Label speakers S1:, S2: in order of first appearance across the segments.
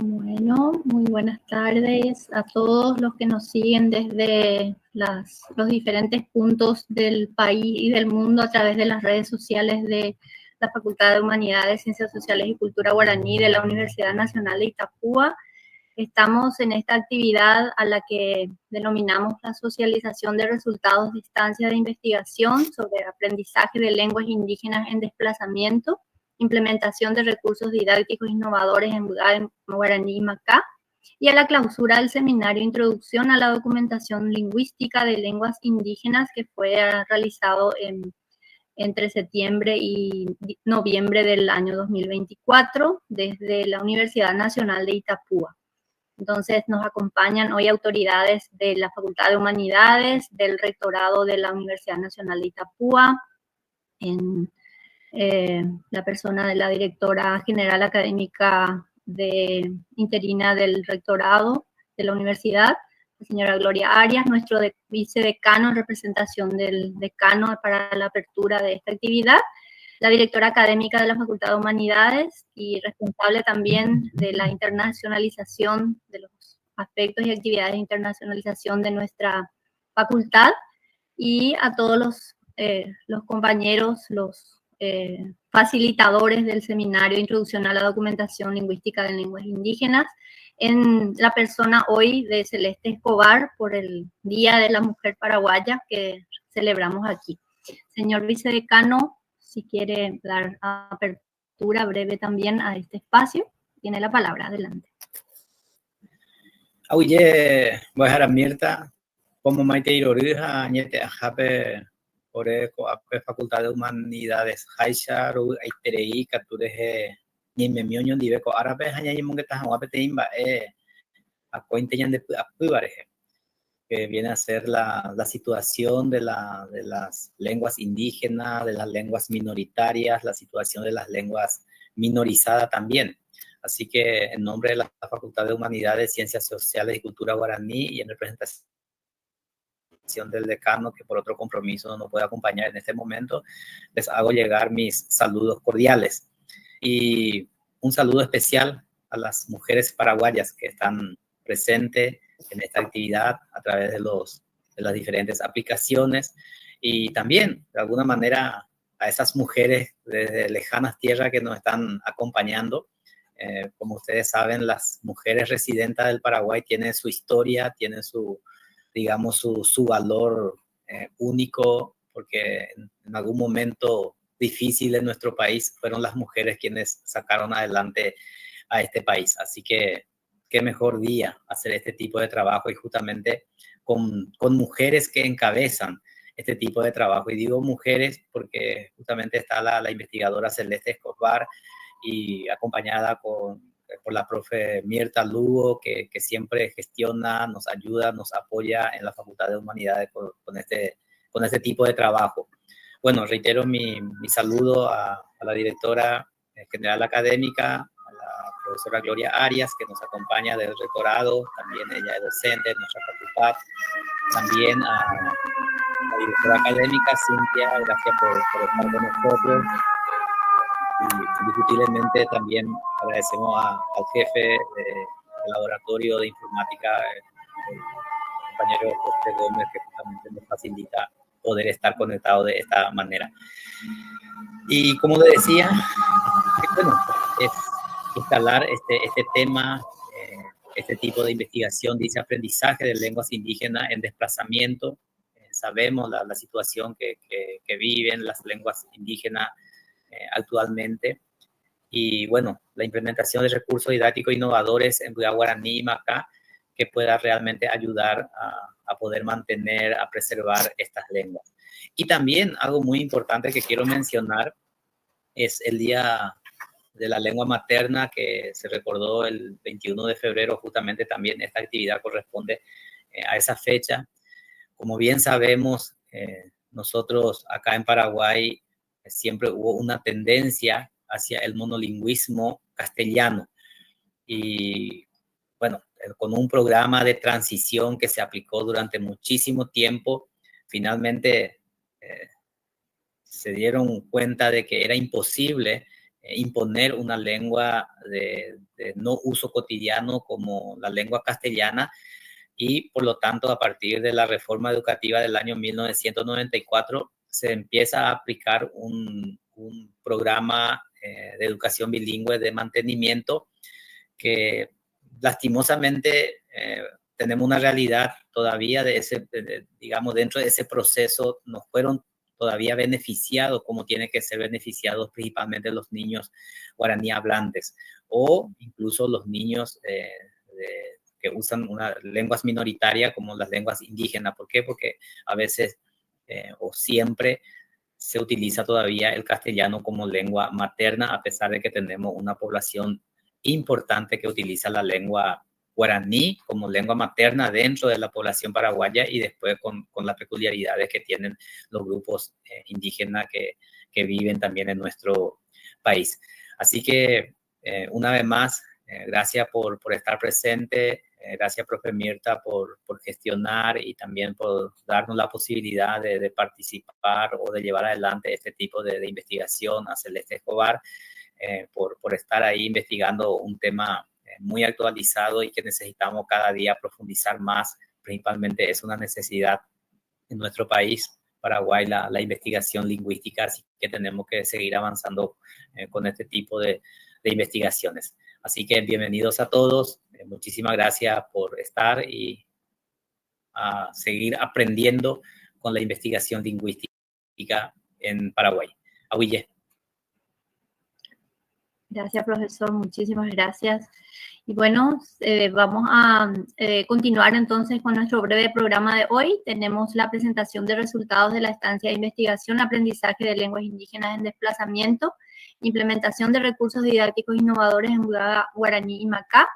S1: Bueno, muy buenas tardes a todos los que nos siguen desde los diferentes puntos del país y del mundo a través de las redes sociales de la Facultad de Humanidades, Ciencias Sociales y Cultura Guaraní de la Universidad Nacional de Itapúa. Estamos en esta actividad a la que denominamos la socialización de resultados de instancias de investigación sobre aprendizaje de lenguas indígenas en desplazamiento, implementación de recursos didácticos innovadores en guaraní y macá, y a la clausura del seminario Introducción a la Documentación Lingüística de Lenguas Indígenas, que fue realizado entre septiembre y noviembre del año 2024 desde la Universidad Nacional de Itapúa. Entonces nos acompañan hoy autoridades de la Facultad de Humanidades, del Rectorado de la Universidad Nacional de Itapúa, la persona de la directora general académica interina del rectorado de la universidad, la señora Gloria Arias, nuestro vicedecano en representación del decano para la apertura de esta actividad, la directora académica de la Facultad de Humanidades y responsable también de la internacionalización, de los aspectos y actividades de internacionalización de nuestra facultad, y a todos los compañeros, los facilitadores del seminario Introducción a la Documentación Lingüística de Lenguas Indígenas, en la persona hoy de Celeste Escobar por el Día de la Mujer Paraguaya que celebramos aquí. Señor vicedecano, si quiere dar apertura breve también a este espacio, tiene la palabra, adelante.
S2: Oye, voy a dejar a Mirta, como Maite Irorija, Ñete Ajape, Oreco, Ape Facultad de Humanidades, Haisha, Ru, Aiterei, Catureje, Nime Mioño, Dibeco, Árabe, Hañayimon, que Tajan, Ape Teimba, Acointeñan de Apubareje, que viene a ser la situación de las lenguas indígenas, de las lenguas minoritarias, la situación de las lenguas minorizadas también. Así que en nombre de la Facultad de Humanidades, Ciencias Sociales y Cultura Guaraní y en representación del decano, que por otro compromiso no nos puede acompañar en este momento, les hago llegar mis saludos cordiales. Y un saludo especial a las mujeres paraguayas que están presentes en esta actividad a través de las diferentes aplicaciones, y también, de alguna manera, a esas mujeres desde lejanas tierras que nos están acompañando. Como ustedes saben, las mujeres residentes del Paraguay tienen su historia, tienen su valor único, porque en algún momento difícil en nuestro país fueron las mujeres quienes sacaron adelante a este país. Así que qué mejor día hacer este tipo de trabajo, y justamente con mujeres que encabezan este tipo de trabajo. Y digo mujeres porque justamente está la investigadora Celeste Escobar, y acompañada por la profe Mirta Lugo, que siempre gestiona, nos ayuda, nos apoya en la Facultad de Humanidades con este tipo de trabajo. Bueno, reitero mi saludo a la directora general académica, a la profesora Gloria Arias, que nos acompaña del rectorado, también ella es docente en nuestra facultad, también a la directora académica Cintia, gracias por estar con nosotros. Y indiscutiblemente también agradecemos al jefe del laboratorio de informática, el compañero José Gómez, que justamente nos facilita poder estar conectado de esta manera. Y como le decía, bueno, es instalar este tema, este tipo de investigación, dice aprendizaje de lenguas indígenas en desplazamiento. Sabemos la situación que viven las lenguas indígenas actualmente, y bueno, la implementación de recursos didácticos innovadores en guaraní y macá que pueda realmente ayudar a poder mantener, a preservar estas lenguas. Y también algo muy importante que quiero mencionar es el Día de la Lengua Materna, que se recordó el 21 de febrero, justamente también esta actividad corresponde a esa fecha. Como bien sabemos, nosotros acá en Paraguay siempre hubo una tendencia hacia el monolingüismo castellano, y bueno, con un programa de transición que se aplicó durante muchísimo tiempo, finalmente se dieron cuenta de que era imposible imponer una lengua de no uso cotidiano como la lengua castellana, y por lo tanto a partir de la reforma educativa del año 1994 se empieza a aplicar un programa de educación bilingüe de mantenimiento que lastimosamente tenemos una realidad todavía de ese, digamos, dentro de ese proceso no fueron todavía beneficiados como tienen que ser beneficiados principalmente los niños guaraní hablantes o incluso los niños que usan lenguas minoritarias como las lenguas indígenas. ¿Por qué? Porque a veces o siempre se utiliza todavía el castellano como lengua materna, a pesar de que tenemos una población importante que utiliza la lengua guaraní como lengua materna dentro de la población paraguaya y después con las peculiaridades que tienen los grupos indígenas que viven también en nuestro país. Así que una vez más, gracias por estar presente, gracias profe Mirta por gestionar y también por darnos la posibilidad de participar o de llevar adelante este tipo de investigación a Celeste Escobar, por estar ahí investigando un tema muy actualizado y que necesitamos cada día profundizar más. Principalmente es una necesidad en nuestro país, Paraguay, la investigación lingüística, así que tenemos que seguir avanzando con este tipo de investigaciones. Así que bienvenidos a todos, muchísimas gracias por estar y a seguir aprendiendo con la investigación lingüística en Paraguay. Ahuille.
S1: Gracias, profesor, muchísimas gracias. Y bueno, vamos a continuar entonces con nuestro breve programa de hoy. Tenemos la presentación de resultados de la estancia de investigación, aprendizaje de lenguas indígenas en desplazamiento, implementación de recursos didácticos innovadores en guaraní y macá,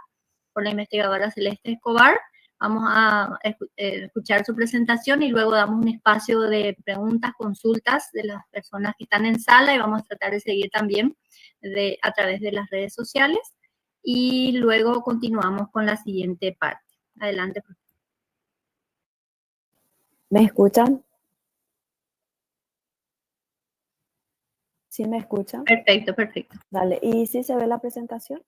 S1: por la investigadora Celeste Escobar. Vamos a escuchar su presentación y luego damos un espacio de preguntas, consultas de las personas que están en sala y vamos a tratar de seguir también a través de las redes sociales. Y luego continuamos con la siguiente parte. Adelante.
S3: ¿Me escuchan? ¿Sí me escuchan?
S1: Perfecto, perfecto.
S3: Dale. ¿Y sí se ve la presentación?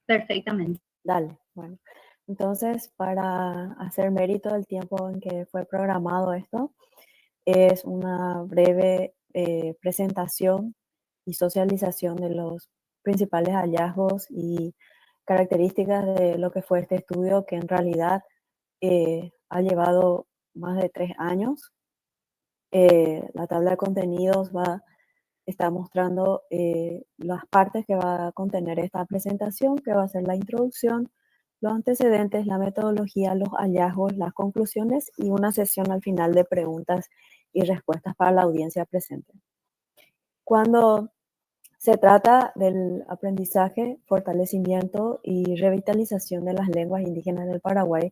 S1: Perfectamente.
S3: Dale, bueno. Entonces, para hacer mérito del tiempo en que fue programado esto, es una breve presentación y socialización de los principales hallazgos y características de lo que fue este estudio, que en realidad ha llevado más de 3 años. La tabla de contenidos está mostrando las partes que va a contener esta presentación, que va a ser la introducción, los antecedentes, la metodología, los hallazgos, las conclusiones y una sesión al final de preguntas y respuestas para la audiencia presente. Cuando se trata del aprendizaje, fortalecimiento y revitalización de las lenguas indígenas del Paraguay,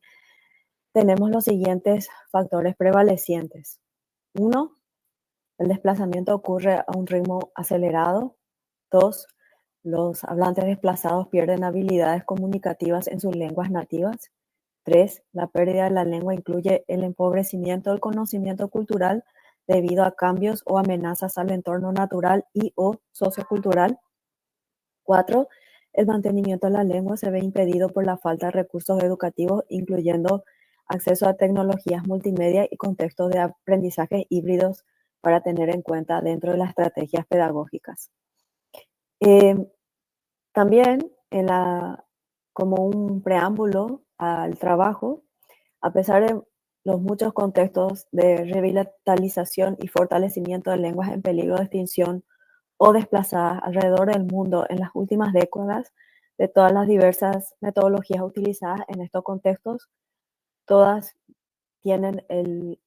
S3: tenemos los siguientes factores prevalecientes. 1, el desplazamiento ocurre a un ritmo acelerado. 2, los hablantes desplazados pierden habilidades comunicativas en sus lenguas nativas. 3, la pérdida de la lengua incluye el empobrecimiento del conocimiento cultural debido a cambios o amenazas al entorno natural y o sociocultural. 4, el mantenimiento de la lengua se ve impedido por la falta de recursos educativos, incluyendo acceso a tecnologías multimedia y contextos de aprendizaje híbridos para tener en cuenta dentro de las estrategias pedagógicas. También, como un preámbulo al trabajo, a pesar de los muchos contextos de revitalización y fortalecimiento de lenguas en peligro de extinción o desplazadas alrededor del mundo en las últimas décadas, de todas las diversas metodologías utilizadas en estos contextos, todas tienen el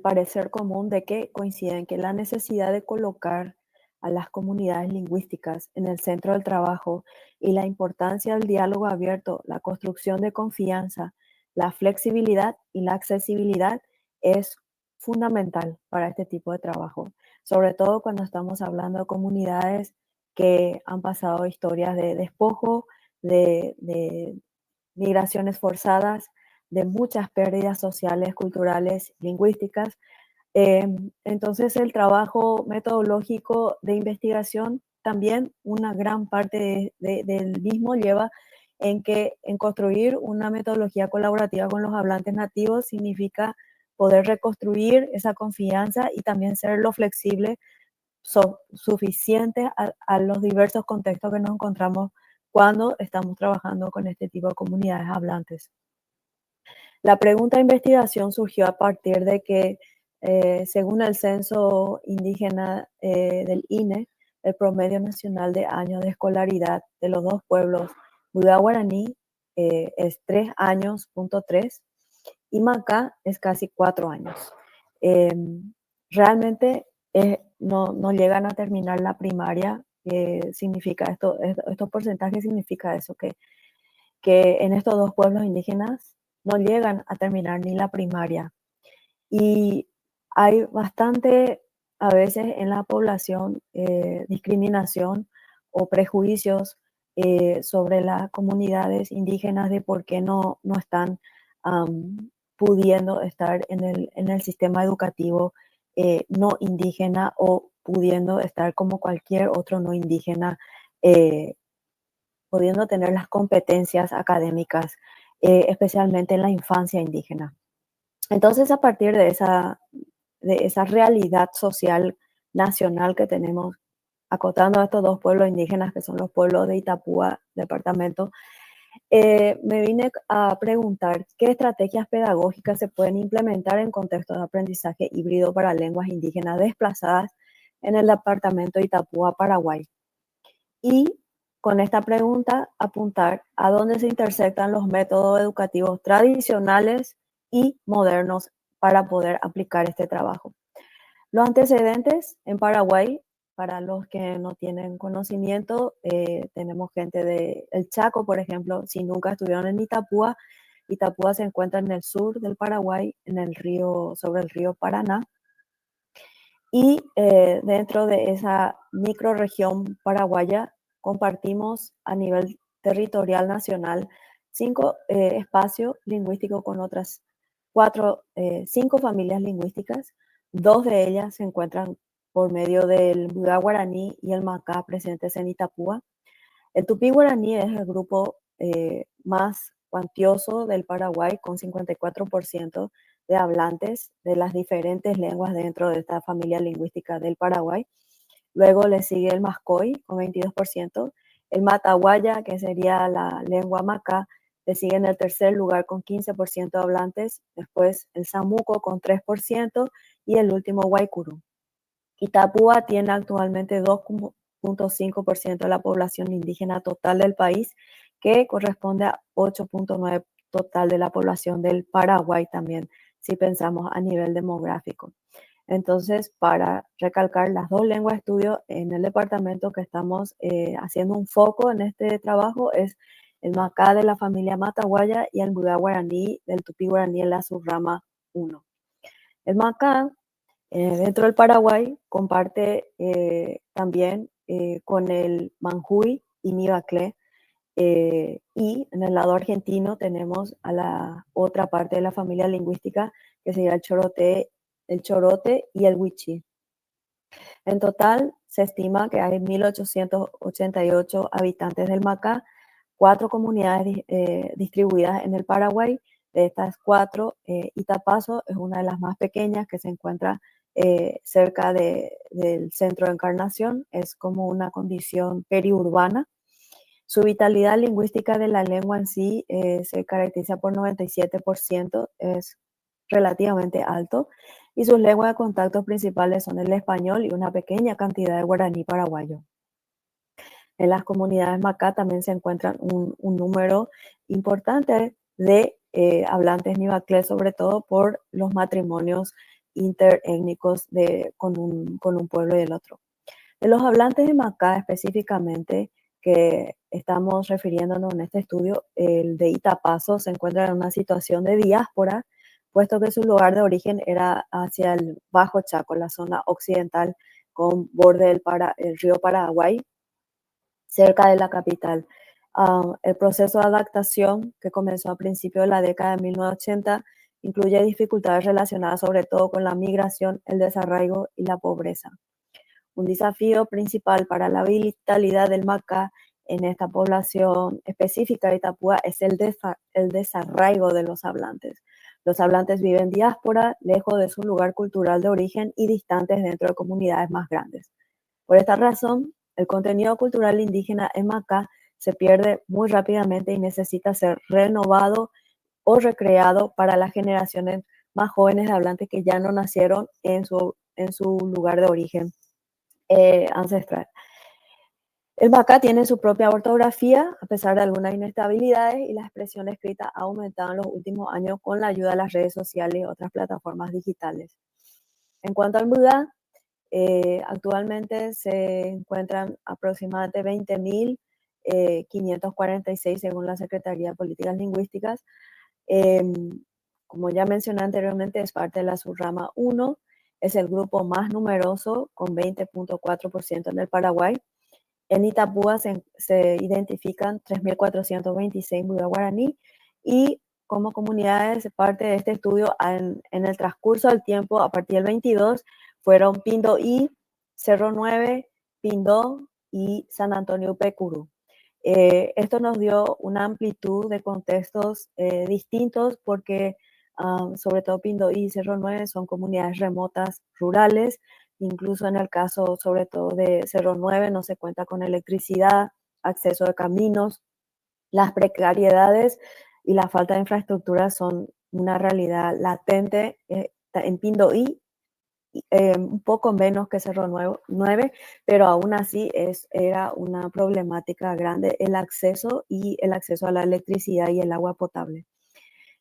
S3: parecer común de que coinciden que la necesidad de colocar a las comunidades lingüísticas en el centro del trabajo y la importancia del diálogo abierto, la construcción de confianza, la flexibilidad y la accesibilidad es fundamental para este tipo de trabajo, sobre todo cuando estamos hablando de comunidades que han pasado historias de despojo, de migraciones forzadas, de muchas pérdidas sociales, culturales, lingüísticas, Entonces el trabajo metodológico de investigación también una gran parte del mismo lleva en construir una metodología colaborativa con los hablantes nativos significa poder reconstruir esa confianza y también ser lo flexible suficiente a los diversos contextos que nos encontramos cuando estamos trabajando con este tipo de comunidades hablantes. La pregunta de investigación surgió a partir de que, según el censo indígena del INE, el promedio nacional de años de escolaridad de los dos pueblos, Buda Guaraní, es 3 años, punto 3, y Macá es casi 4 años. Realmente no llegan a terminar la primaria. Significa estos porcentajes significa eso, que en estos dos pueblos indígenas no llegan a terminar ni la primaria. Y hay bastante, a veces en la población, discriminación o prejuicios sobre las comunidades indígenas de por qué no están pudiendo estar en el sistema educativo no indígena o pudiendo estar como cualquier otro no indígena, pudiendo tener las competencias académicas, especialmente en la infancia indígena. Entonces, a partir de esa realidad social nacional que tenemos, acotando a estos dos pueblos indígenas, que son los pueblos de Itapúa, departamento, me vine a preguntar qué estrategias pedagógicas se pueden implementar en contextos de aprendizaje híbrido para lenguas indígenas desplazadas en el departamento de Itapúa, Paraguay. Y con esta pregunta, apuntar a dónde se intersectan los métodos educativos tradicionales y modernos para poder aplicar este trabajo. Los antecedentes en Paraguay, para los que no tienen conocimiento, tenemos gente del Chaco, por ejemplo, si nunca estuvieron en Itapúa. Itapúa se encuentra en el sur del Paraguay, sobre el río Paraná. Y dentro de esa microrregión paraguaya compartimos a nivel territorial nacional 5 espacios lingüísticos con otras 5 familias lingüísticas. 2 de ellas se encuentran por medio del Buda Guaraní y el Macá presentes en Itapúa. El Tupí Guaraní es el grupo más cuantioso del Paraguay, con 54% de hablantes de las diferentes lenguas dentro de esta familia lingüística del Paraguay. Luego le sigue el Mascoy con 22%, el Matahuaya, que sería la lengua Macá, le sigue en el tercer lugar con 15% de hablantes, después el Samuco con 3% y el último Guaycurú. Itapúa tiene actualmente 2.5% de la población indígena total del país, que corresponde a 8.9% total de la población del Paraguay también, si pensamos a nivel demográfico. Entonces, para recalcar las 2 lenguas de estudio en el departamento que estamos haciendo un foco en este trabajo es el Macá de la familia Matahuaya y el Buda Guaraní del Tupí Guaraní en la subrama 1. El Macá, dentro del Paraguay, comparte también con el Manjuy y Mibaclé. Y en el lado argentino tenemos a la otra parte de la familia lingüística, que sería el chorote y el huichí. En total, se estima que hay 1.888 habitantes del Macá, 4 comunidades distribuidas en el Paraguay. De estas 4, Itapazo es una de las más pequeñas, que se encuentra cerca del centro de Encarnación. Es como una condición periurbana. Su vitalidad lingüística de la lengua en sí se caracteriza por 97%, es relativamente alto, y sus lenguas de contacto principales son el español y una pequeña cantidad de guaraní paraguayo. En las comunidades Macá también se encuentran un número importante de hablantes nibaclés, sobre todo por los matrimonios interétnicos con un pueblo y el otro. De los hablantes de Macá específicamente, que estamos refiriéndonos en este estudio, el de Itapazo se encuentra en una situación de diáspora, puesto que su lugar de origen era hacia el Bajo Chaco, la zona occidental con borde del río Paraguay, cerca de la capital. El proceso de adaptación, que comenzó a principios de la década de 1980, incluye dificultades relacionadas sobre todo con la migración, el desarraigo y la pobreza. Un desafío principal para la vitalidad del Macá en esta población específica de Itapúa es el desarraigo de los hablantes. Los hablantes viven en diáspora, lejos de su lugar cultural de origen y distantes dentro de comunidades más grandes. Por esta razón, el contenido cultural indígena en Macá se pierde muy rápidamente y necesita ser renovado o recreado para las generaciones más jóvenes de hablantes que ya no nacieron en su lugar de origen ancestral. El Macá tiene su propia ortografía, a pesar de algunas inestabilidades, y la expresión escrita ha aumentado en los últimos años con la ayuda de las redes sociales y otras plataformas digitales. En cuanto al Mbudá, actualmente se encuentran aproximadamente 20.546 según la Secretaría de Políticas Lingüísticas. Como ya mencioné anteriormente, es parte de la subrama 1, es el grupo más numeroso con 20.4% en el Paraguay. En Itapúa se identifican 3.426 Mbudá guaraní y como comunidades parte de este estudio en el transcurso del tiempo, a partir del 22, fueron Pindoí, Cerro Nueve, Pindó y San Antonio Pecurú. Esto nos dio una amplitud de contextos distintos porque sobre todo Pindoí y Cerro Nueve son comunidades remotas, rurales. Incluso en el caso sobre todo de Cerro Nueve no se cuenta con electricidad, acceso de caminos. Las precariedades y la falta de infraestructura son una realidad latente en Pindoí, un poco menos que Cerro Nueve, pero aún así era una problemática grande el acceso a la electricidad y el agua potable.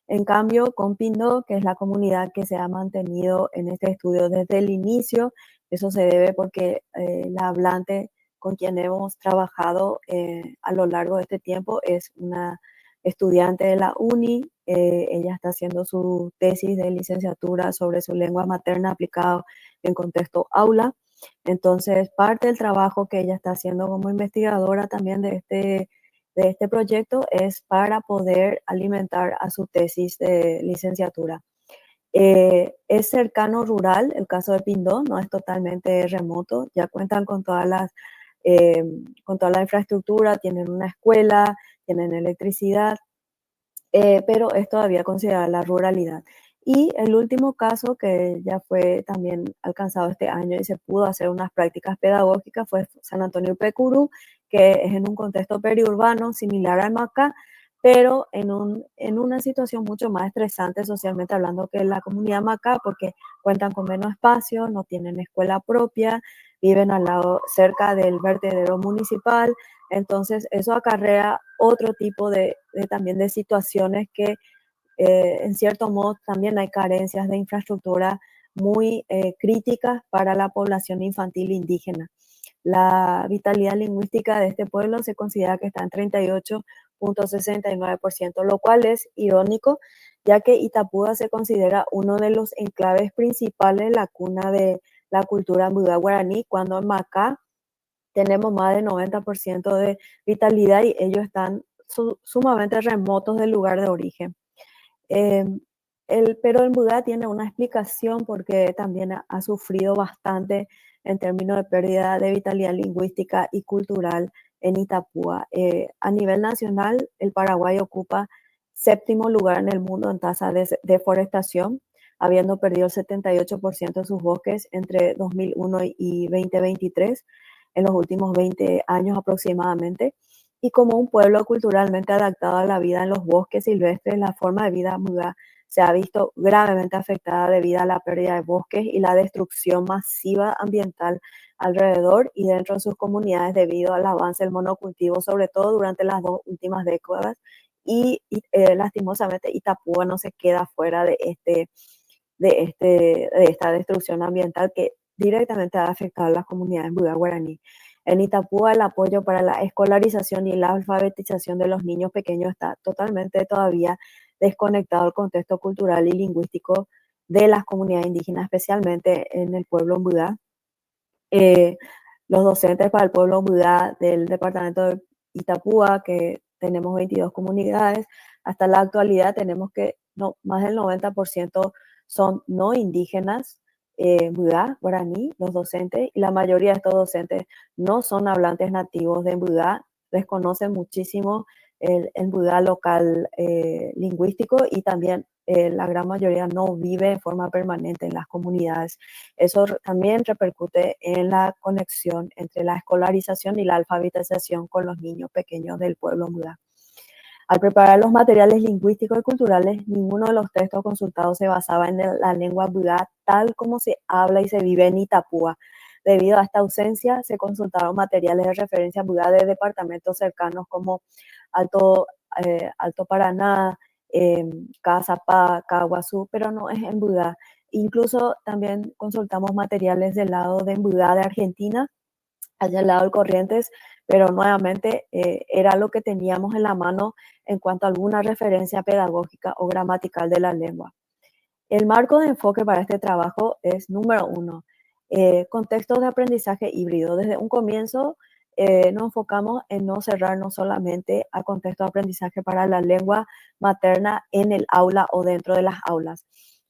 S3: En cambio, con Pindó, que es la comunidad que se ha mantenido en este estudio desde el inicio, eso se debe porque la hablante con quien hemos trabajado a lo largo de este tiempo es una estudiante de la UNI. Ella está haciendo su tesis de licenciatura sobre su lengua materna aplicado en contexto aula. Entonces, parte del trabajo que ella está haciendo como investigadora también de este proyecto es para poder alimentar a su tesis de licenciatura. Es cercano rural, el caso de Pindó, no es totalmente remoto, ya cuentan con toda la infraestructura, tienen una escuela, tienen electricidad, pero es todavía considerada la ruralidad. Y el último caso que ya fue también alcanzado este año y se pudo hacer unas prácticas pedagógicas fue San Antonio Pecurú, que es en un contexto periurbano similar al Macá, pero en una situación mucho más estresante socialmente hablando que la comunidad Macá, porque cuentan con menos espacio, no tienen escuela propia, viven al lado, cerca del vertedero municipal. Entonces eso acarrea otro tipo también de situaciones que en cierto modo también hay carencias de infraestructura muy críticas para la población infantil indígena. La vitalidad lingüística de este pueblo se considera que está en 38.69%, lo cual es irónico, ya que Itapúa se considera uno de los enclaves principales, la cuna de la cultura Mbudá guaraní, cuando en Macá tenemos más de 90% de vitalidad y ellos están sumamente remotos del lugar de origen. Pero el Mbudá tiene una explicación porque también ha sufrido bastante en términos de pérdida de vitalidad lingüística y cultural en Itapúa. A nivel nacional, el Paraguay ocupa 7º lugar en el mundo en tasa de deforestación, habiendo perdido el 78% de sus bosques entre 2001 y 2023, en los últimos 20 años aproximadamente. Y como un pueblo culturalmente adaptado a la vida en los bosques silvestres, la forma de vida Mbudá se ha visto gravemente afectada debido a la pérdida de bosques y la destrucción masiva ambiental alrededor y dentro de sus comunidades debido al avance del monocultivo, sobre todo durante las 2 últimas décadas. Y lastimosamente Itapúa no se queda fuera de esta destrucción ambiental que directamente ha afectado a las comunidades Mbudá guaraní. En Itapúa, el apoyo para la escolarización y la alfabetización de los niños pequeños está totalmente todavía desconectado del contexto cultural y lingüístico de las comunidades indígenas, especialmente en el pueblo Mbudá. Los docentes para el pueblo Mbudá del departamento de Itapúa, que tenemos 22 comunidades, hasta la actualidad tenemos que no, más del 90% son no indígenas, Mbudá, guaraní, los docentes, y la mayoría de estos docentes no son hablantes nativos de Mbudá, desconocen muchísimo el Mbudá local lingüístico, y también la gran mayoría no vive en forma permanente en las comunidades. Eso también repercute en la conexión entre la escolarización y la alfabetización con los niños pequeños del pueblo Mbudá. Al preparar los materiales lingüísticos y culturales, ninguno de los textos consultados se basaba en la lengua Mbudá tal como se habla y se vive en Itapúa. Debido a esta ausencia, se consultaron materiales de referencia Mbudá de departamentos cercanos como Alto Paraná, Caazapá, Caguazú, pero no es en Mbudá. Incluso también consultamos materiales del lado de Mbudá de Argentina, allá al lado del Corrientes, pero nuevamente era lo que teníamos en la mano en cuanto a alguna referencia pedagógica o gramatical de la lengua. El marco de enfoque para este trabajo es, número 1, contextos de aprendizaje híbrido. Desde un comienzo nos enfocamos en no cerrarnos solamente a contextos de aprendizaje para la lengua materna en el aula o dentro de las aulas.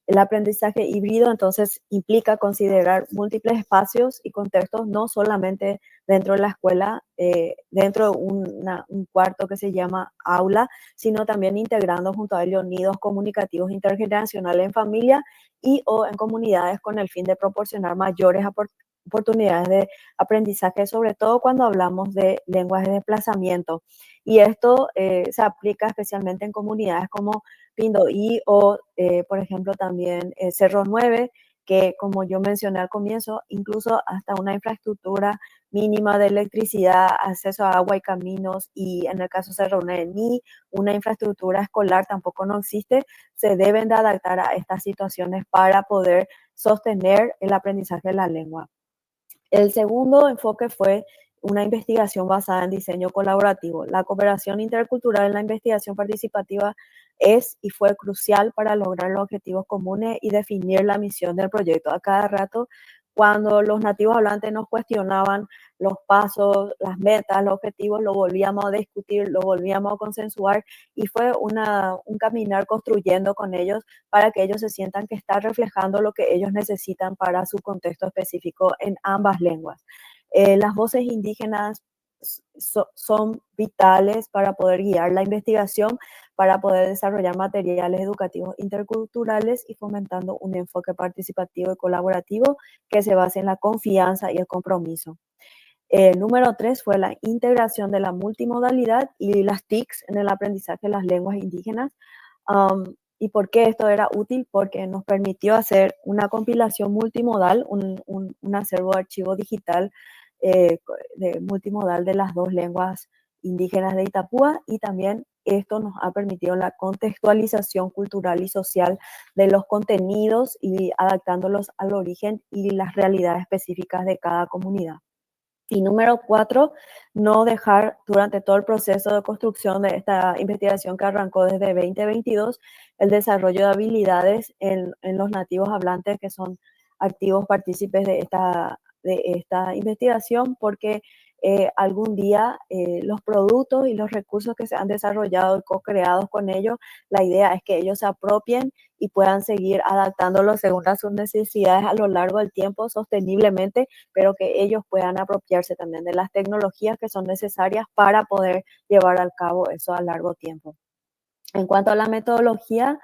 S3: El aprendizaje híbrido entonces implica considerar múltiples espacios y contextos, no solamente dentro de la escuela, dentro de un cuarto que se llama aula, sino también integrando junto a ellos nidos comunicativos intergeneracionales en familia y o en comunidades con el fin de proporcionar mayores oportunidades de aprendizaje, sobre todo cuando hablamos de lenguas de desplazamiento. Y esto se aplica especialmente en comunidades como Pindoy o, por ejemplo, también Cerro 9, que como yo mencioné al comienzo, incluso hasta una infraestructura mínima de electricidad, acceso a agua y caminos, y en el caso de Cerro 9, ni una infraestructura escolar tampoco no existe, se deben de adaptar a estas situaciones para poder sostener el aprendizaje de la lengua. El segundo enfoque fue una investigación basada en diseño colaborativo. La cooperación intercultural en la investigación participativa es y fue crucial para lograr los objetivos comunes y definir la misión del proyecto. A cada rato, cuando los nativos hablantes nos cuestionaban los pasos, las metas, los objetivos, lo volvíamos a discutir, lo volvíamos a consensuar, y fue un caminar construyendo con ellos para que ellos se sientan que está reflejando lo que ellos necesitan para su contexto específico en ambas lenguas. Las voces indígenas son vitales para poder guiar la investigación, para poder desarrollar materiales educativos interculturales y fomentando un enfoque participativo y colaborativo que se base en la confianza y el compromiso. Número 3 fue la integración de la multimodalidad y las TICs en el aprendizaje de las lenguas indígenas. ¿Y por qué esto era útil? Porque nos permitió hacer una compilación multimodal, un acervo de archivo digital multimodal de las dos lenguas indígenas de Itapúa, y también esto nos ha permitido la contextualización cultural y social de los contenidos y adaptándolos al origen y las realidades específicas de cada comunidad. Y número 4, no dejar durante todo el proceso de construcción de esta investigación que arrancó desde 2022 el desarrollo de habilidades en los nativos hablantes que son activos partícipes de esta investigación, porque algún día los productos y los recursos que se han desarrollado y co-creados con ellos, la idea es que ellos se apropien y puedan seguir adaptándolos según a sus necesidades a lo largo del tiempo sosteniblemente, pero que ellos puedan apropiarse también de las tecnologías que son necesarias para poder llevar a cabo eso a largo tiempo. En cuanto a la metodología,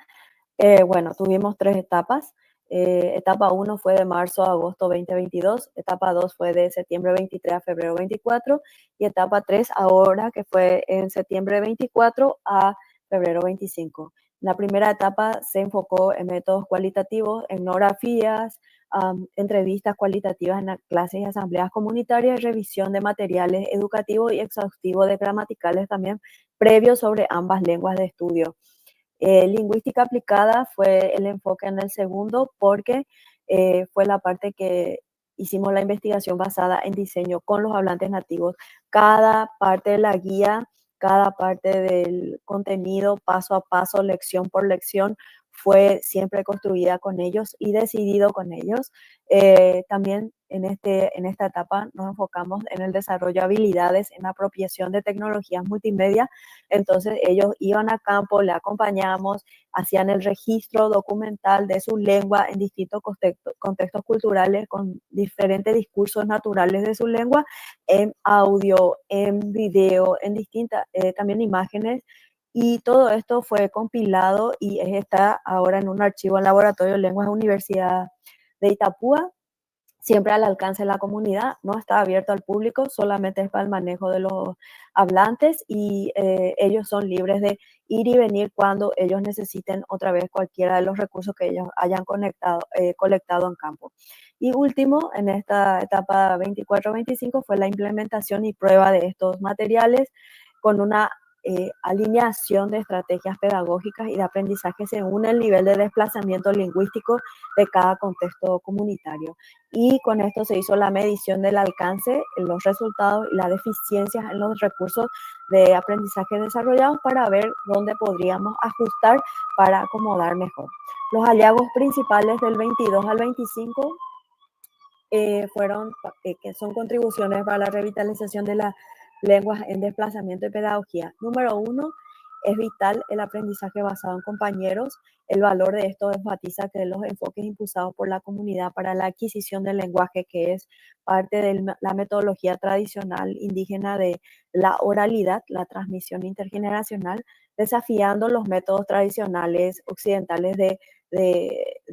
S3: bueno, tuvimos 3 etapas. Etapa 1 fue de marzo a agosto 2022, etapa 2 fue de septiembre 23 a febrero 24, y etapa 3 ahora, que fue en septiembre 24 a febrero 25. La primera etapa se enfocó en métodos cualitativos, etnografías, entrevistas cualitativas en clases y asambleas comunitarias, revisión de materiales educativos y exhaustivo de gramaticales también previos sobre ambas lenguas de estudio. Lingüística aplicada fue el enfoque en el segundo, porque fue la parte que hicimos la investigación basada en diseño con los hablantes nativos. Cada parte de la guía, cada parte del contenido, paso a paso, lección por lección, fue siempre construida con ellos y decidido con ellos. También en esta etapa nos enfocamos en el desarrollo de habilidades en apropiación de tecnologías multimedia. Entonces ellos iban a campo, le acompañábamos, hacían el registro documental de su lengua en distintos contextos culturales con diferentes discursos naturales de su lengua, en audio, en video, en distintas, también imágenes. Y todo esto fue compilado y está ahora en un archivo en Laboratorio de Lenguas de Universidad de Itapúa, siempre al alcance de la comunidad, no está abierto al público, solamente es para el manejo de los hablantes y ellos son libres de ir y venir cuando ellos necesiten otra vez cualquiera de los recursos que ellos hayan colectado en campo. Y último, en esta etapa 24-25 fue la implementación y prueba de estos materiales con una alineación de estrategias pedagógicas y de aprendizaje según el nivel de desplazamiento lingüístico de cada contexto comunitario. Y con esto se hizo la medición del alcance, los resultados y las deficiencias en los recursos de aprendizaje desarrollados para ver dónde podríamos ajustar para acomodar mejor. Los hallazgos principales del 22 al 25 fueron que son contribuciones para la revitalización de las lenguas en desplazamiento y pedagogía. Número 1, es vital el aprendizaje basado en compañeros. El valor de esto enfatiza que los enfoques impulsados por la comunidad para la adquisición del lenguaje, que es parte de la metodología tradicional indígena de la oralidad, la transmisión intergeneracional, desafiando los métodos tradicionales occidentales de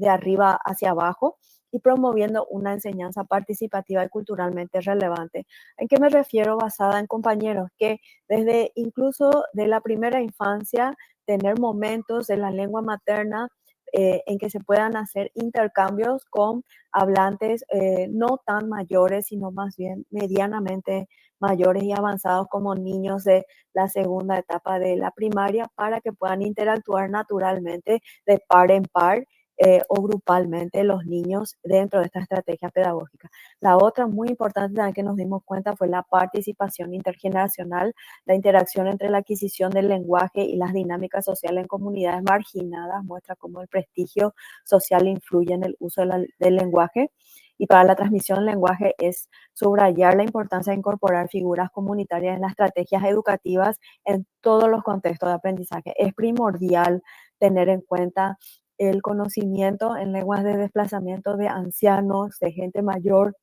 S3: arriba hacia abajo y promoviendo una enseñanza participativa y culturalmente relevante. ¿En qué me refiero basada en compañeros? Que desde incluso de la primera infancia, tener momentos de la lengua materna en que se puedan hacer intercambios con hablantes no tan mayores, sino más bien medianamente mayores y avanzados como niños de la segunda etapa de la primaria para que puedan interactuar naturalmente de par en par o grupalmente los niños dentro de esta estrategia pedagógica. La otra muy importante también que nos dimos cuenta fue la participación intergeneracional, la interacción entre la adquisición del lenguaje y las dinámicas sociales en comunidades marginadas, muestra cómo el prestigio social influye en el uso del lenguaje. Y para la transmisión del lenguaje es subrayar la importancia de incorporar figuras comunitarias en las estrategias educativas en todos los contextos de aprendizaje. Es primordial tener en cuenta el conocimiento en lenguas de desplazamiento de ancianos, de gente mayor,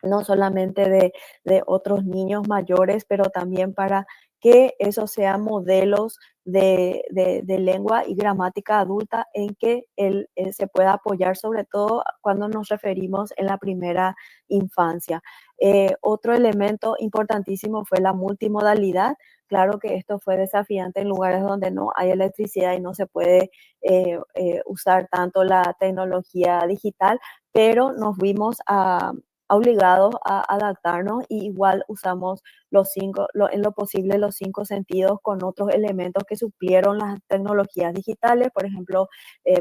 S3: no solamente de otros niños mayores, pero también para que esos sean modelos de lengua y gramática adulta en que él se pueda apoyar, sobre todo cuando nos referimos en la primera infancia. Otro elemento importantísimo fue la multimodalidad. Claro que esto fue desafiante en lugares donde no hay electricidad y no se puede usar tanto la tecnología digital, pero nos vimos obligados a adaptarnos y igual usamos en lo posible los 5 sentidos con otros elementos que suplieron las tecnologías digitales, por ejemplo,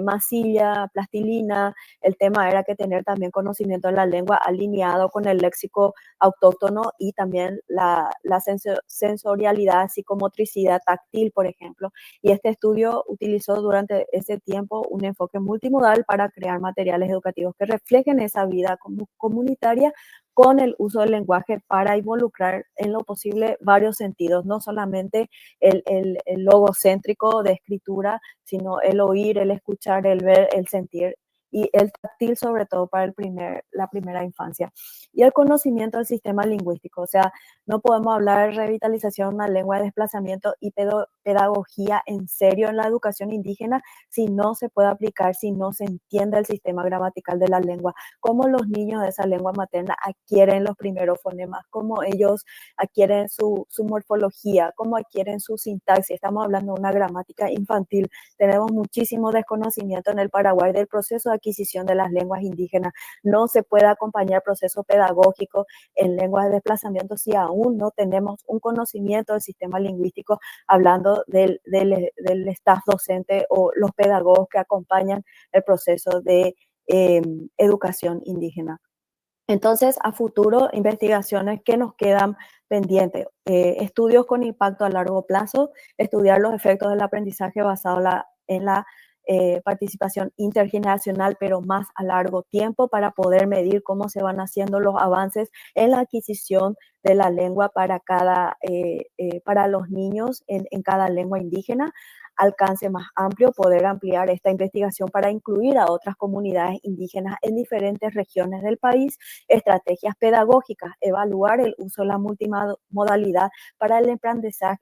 S3: masilla, plastilina. El tema era que tener también conocimiento de la lengua alineado con el léxico autóctono y también la sensorialidad, psicomotricidad táctil, por ejemplo. Y este estudio utilizó durante ese tiempo un enfoque multimodal para crear materiales educativos que reflejen esa vida comunitaria con el uso del lenguaje para involucrar en lo posible varios sentidos, no solamente el logocéntrico de escritura, sino el oír, el escuchar, el ver, el sentir y el táctil, sobre todo para la primera infancia. Y el conocimiento del sistema lingüístico, o sea, no podemos hablar de revitalización de una lengua de desplazamiento y pedagogía en serio en la educación indígena si no se puede aplicar, si no se entiende el sistema gramatical de la lengua, cómo los niños de esa lengua materna adquieren los primeros fonemas, cómo ellos adquieren su morfología, cómo adquieren su sintaxis. Estamos hablando de una gramática infantil. Tenemos muchísimo desconocimiento en el Paraguay del proceso de adquisición de las lenguas indígenas. No se puede acompañar proceso pedagógico en lenguas de desplazamiento si aún no tenemos un conocimiento del sistema lingüístico, hablando del staff docente o los pedagogos que acompañan el proceso de educación indígena. Entonces, a futuro, investigaciones que nos quedan pendientes. Estudios con impacto a largo plazo, estudiar los efectos del aprendizaje basado en la participación intergeneracional, pero más a largo tiempo, para poder medir cómo se van haciendo los avances en la adquisición de la lengua para los niños en cada lengua indígena. Alcance más amplio, poder ampliar esta investigación para incluir a otras comunidades indígenas en diferentes regiones del país, estrategias pedagógicas, evaluar el uso de la multimodalidad para el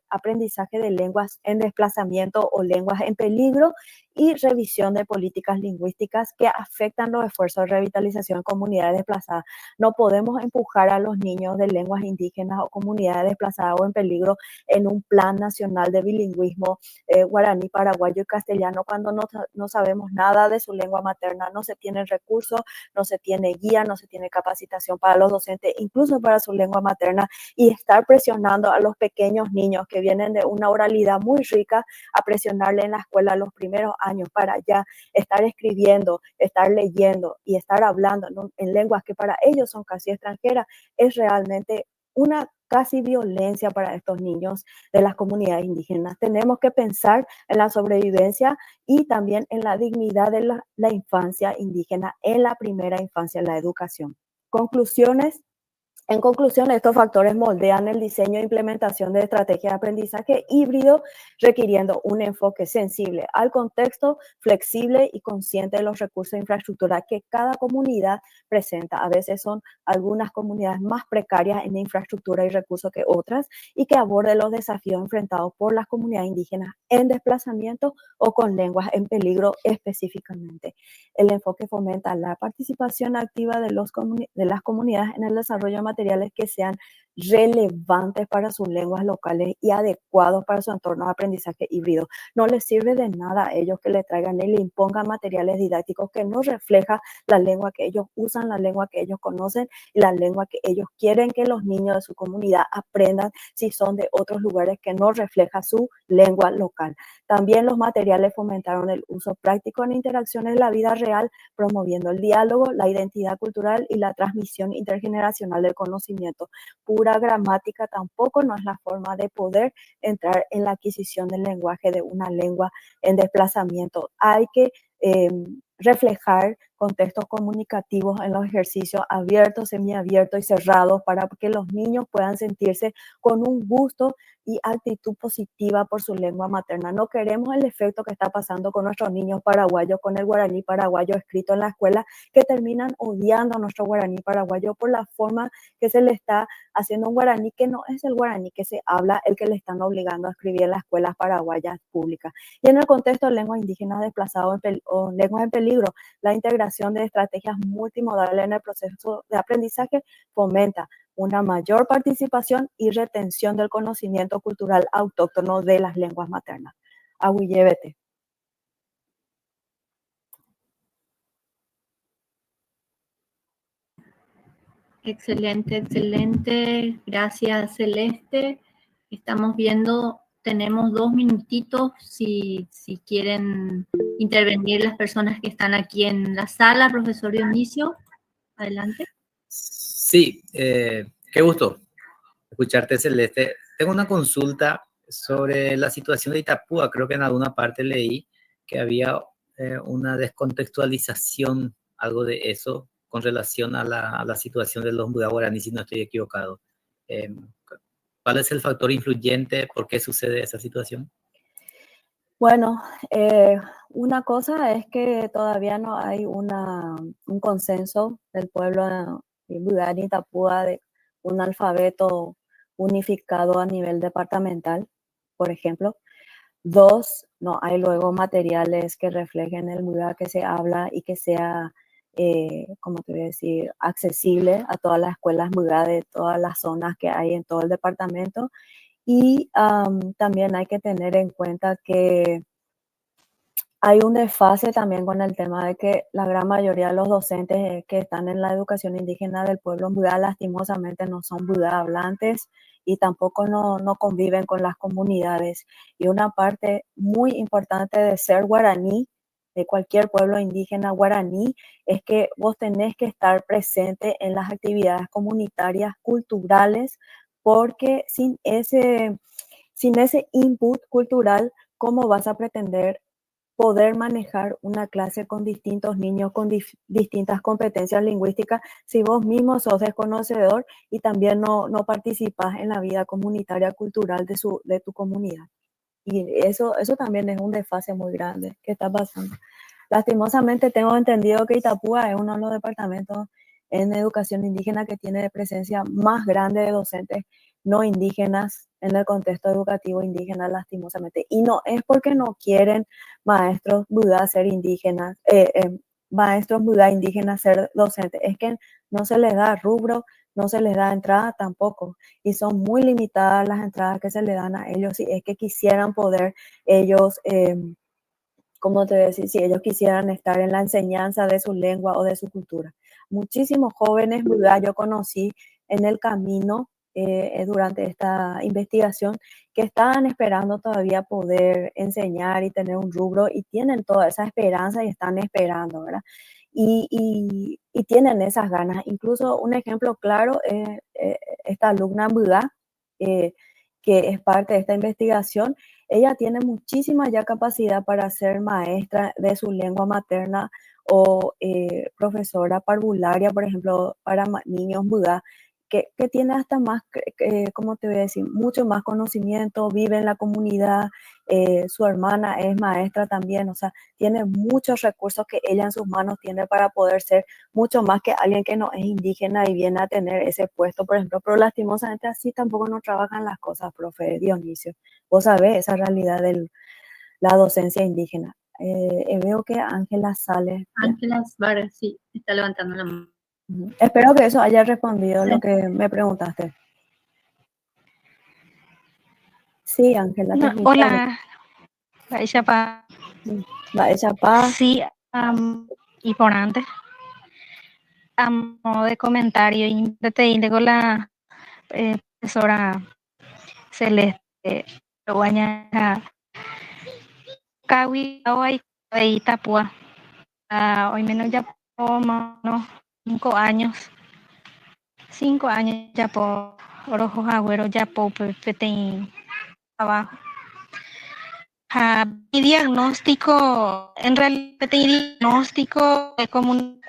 S3: aprendizaje de lenguas en desplazamiento o lenguas en peligro, y revisión de políticas lingüísticas que afectan los esfuerzos de revitalización en comunidades desplazadas. No podemos empujar a los niños de lenguas indígenas o comunidades desplazadas o en peligro en un plan nacional de bilingüismo guaraní, paraguayo y castellano cuando no sabemos nada de su lengua materna, no se tienen recursos, no se tiene guía, no se tiene capacitación para los docentes, incluso para su lengua materna, y estar presionando a los pequeños niños que vienen de una oralidad muy rica a presionarle en la escuela los primeros años para ya estar escribiendo, estar leyendo y estar hablando en lenguas que para ellos son casi extranjeras, es realmente una casi violencia para estos niños de las comunidades indígenas. Tenemos que pensar en la sobrevivencia y también en la dignidad de la infancia indígena, en la primera infancia, en la educación. Conclusiones. En conclusión, estos factores moldean el diseño e implementación de estrategias de aprendizaje híbrido, requiriendo un enfoque sensible al contexto, flexible y consciente de los recursos de infraestructura que cada comunidad presenta. A veces son algunas comunidades más precarias en infraestructura y recursos que otras, y que aborde los desafíos enfrentados por las comunidades indígenas en desplazamiento o con lenguas en peligro específicamente. El enfoque fomenta la participación activa de las comunidades en el desarrollo de materiales que sean relevantes para sus lenguas locales y adecuados para su entorno de aprendizaje híbrido. No les sirve de nada a ellos que le traigan y le impongan materiales didácticos que no reflejan la lengua que ellos usan, la lengua que ellos conocen y la lengua que ellos quieren que los niños de su comunidad aprendan, si son de otros lugares que no refleja su lengua local. También los materiales fomentaron el uso práctico en interacciones de la vida real, promoviendo el diálogo, la identidad cultural y la transmisión intergeneracional del conocimiento. Pura gramática tampoco no es la forma de poder entrar en la adquisición del lenguaje de una lengua en desplazamiento. Hay que reflejar contextos comunicativos en los ejercicios abiertos, semiabiertos y cerrados, para que los niños puedan sentirse con un gusto y actitud positiva por su lengua materna. No queremos el efecto que está pasando con nuestros niños paraguayos, con el guaraní paraguayo escrito en la escuela, que terminan odiando a nuestro guaraní paraguayo por la forma que se le está haciendo un guaraní que no es el guaraní que se habla, el que le están obligando a escribir en las escuelas paraguayas públicas. Y en el contexto de lenguas indígenas desplazadas o lenguas en peligro, la integración de estrategias multimodales en el proceso de aprendizaje fomenta una mayor participación y retención del conocimiento cultural autóctono de las lenguas maternas. Agüillébete.
S1: Excelente, excelente. Gracias, Celeste. Estamos viendo, tenemos 2 minutitos si quieren intervenir las personas que están aquí en la sala. Profesor Dionisio, adelante.
S2: Sí, qué gusto escucharte, Celeste. Tengo una consulta sobre la situación de Itapúa. Creo que en alguna parte leí que había una descontextualización, algo de eso, con relación a la situación de los Mbudá guaraní, si no estoy equivocado. ¿Cuál es el factor influyente? ¿Por qué sucede esa situación?
S3: Bueno, una cosa es que todavía no hay un consenso del pueblo de Mbudá y Itapúa de un alfabeto unificado a nivel departamental, por ejemplo. 2, no hay luego materiales que reflejen el Mbudá que se habla y que sea, como te voy a decir, accesible a todas las escuelas Mbudá de todas las zonas que hay en todo el departamento. Y también hay que tener en cuenta que hay un desfase también con el tema de que la gran mayoría de los docentes que están en la educación indígena del pueblo Mbudá lastimosamente no son Mbudá hablantes y tampoco no conviven con las comunidades. Y una parte muy importante de ser guaraní, de cualquier pueblo indígena guaraní, es que vos tenés que estar presente en las actividades comunitarias, culturales, porque sin ese input cultural, ¿cómo vas a pretender poder manejar una clase con distintos niños con distintas competencias lingüísticas si vos mismo sos desconocedor y también no participas en la vida comunitaria cultural de tu comunidad. Y eso también es un desfase muy grande que está pasando. Lastimosamente tengo entendido que Itapúa es uno de los departamentos en educación indígena que tiene presencia más grande de docentes no indígenas en el contexto educativo indígena, lastimosamente. Y no es porque no quieren maestros Buda ser indígenas, maestros Buda indígenas ser docentes, es que no se les da rubro, no se les da entrada tampoco. Y son muy limitadas las entradas que se le dan a ellos si es que quisieran poder ellos... como te decía, si ellos quisieran estar en la enseñanza de su lengua o de su cultura. Muchísimos jóvenes Buda yo conocí en el camino durante esta investigación que estaban esperando todavía poder enseñar y tener un rubro y tienen toda esa esperanza y están esperando, ¿verdad? Y tienen esas ganas. Incluso un ejemplo claro es esta alumna Buda, eh, que es parte de esta investigación. Ella tiene muchísima ya capacidad para ser maestra de su lengua materna o profesora parvularia, por ejemplo, para niños Buda, que tiene hasta más, ¿cómo te voy a decir? Mucho más conocimiento, vive en la comunidad, su hermana es maestra también, o sea, tiene muchos recursos que ella en sus manos tiene para poder ser mucho más que alguien que no es indígena y viene a tener ese puesto, por ejemplo, pero lastimosamente así tampoco no trabajan las cosas, profe Dionisio. Vos sabés esa realidad de la docencia indígena. Veo que Ángela sale.
S1: Ángela Vargas, sí, está levantando la mano.
S3: Espero que eso haya respondido lo que me preguntaste. Sí, Ángela, te escucho.
S4: Hola, Baishapa.
S3: Baishapa.
S4: Sí, y por antes, a modo de comentario, te indico la profesora Celeste Guaña Kawi Awai de Itapúa. Hoy menos ya por unos 5 años. 5 años ya por Orojo Agüero, ya por Peteín abajo. Mi diagnóstico, en realidad, mi diagnóstico es como un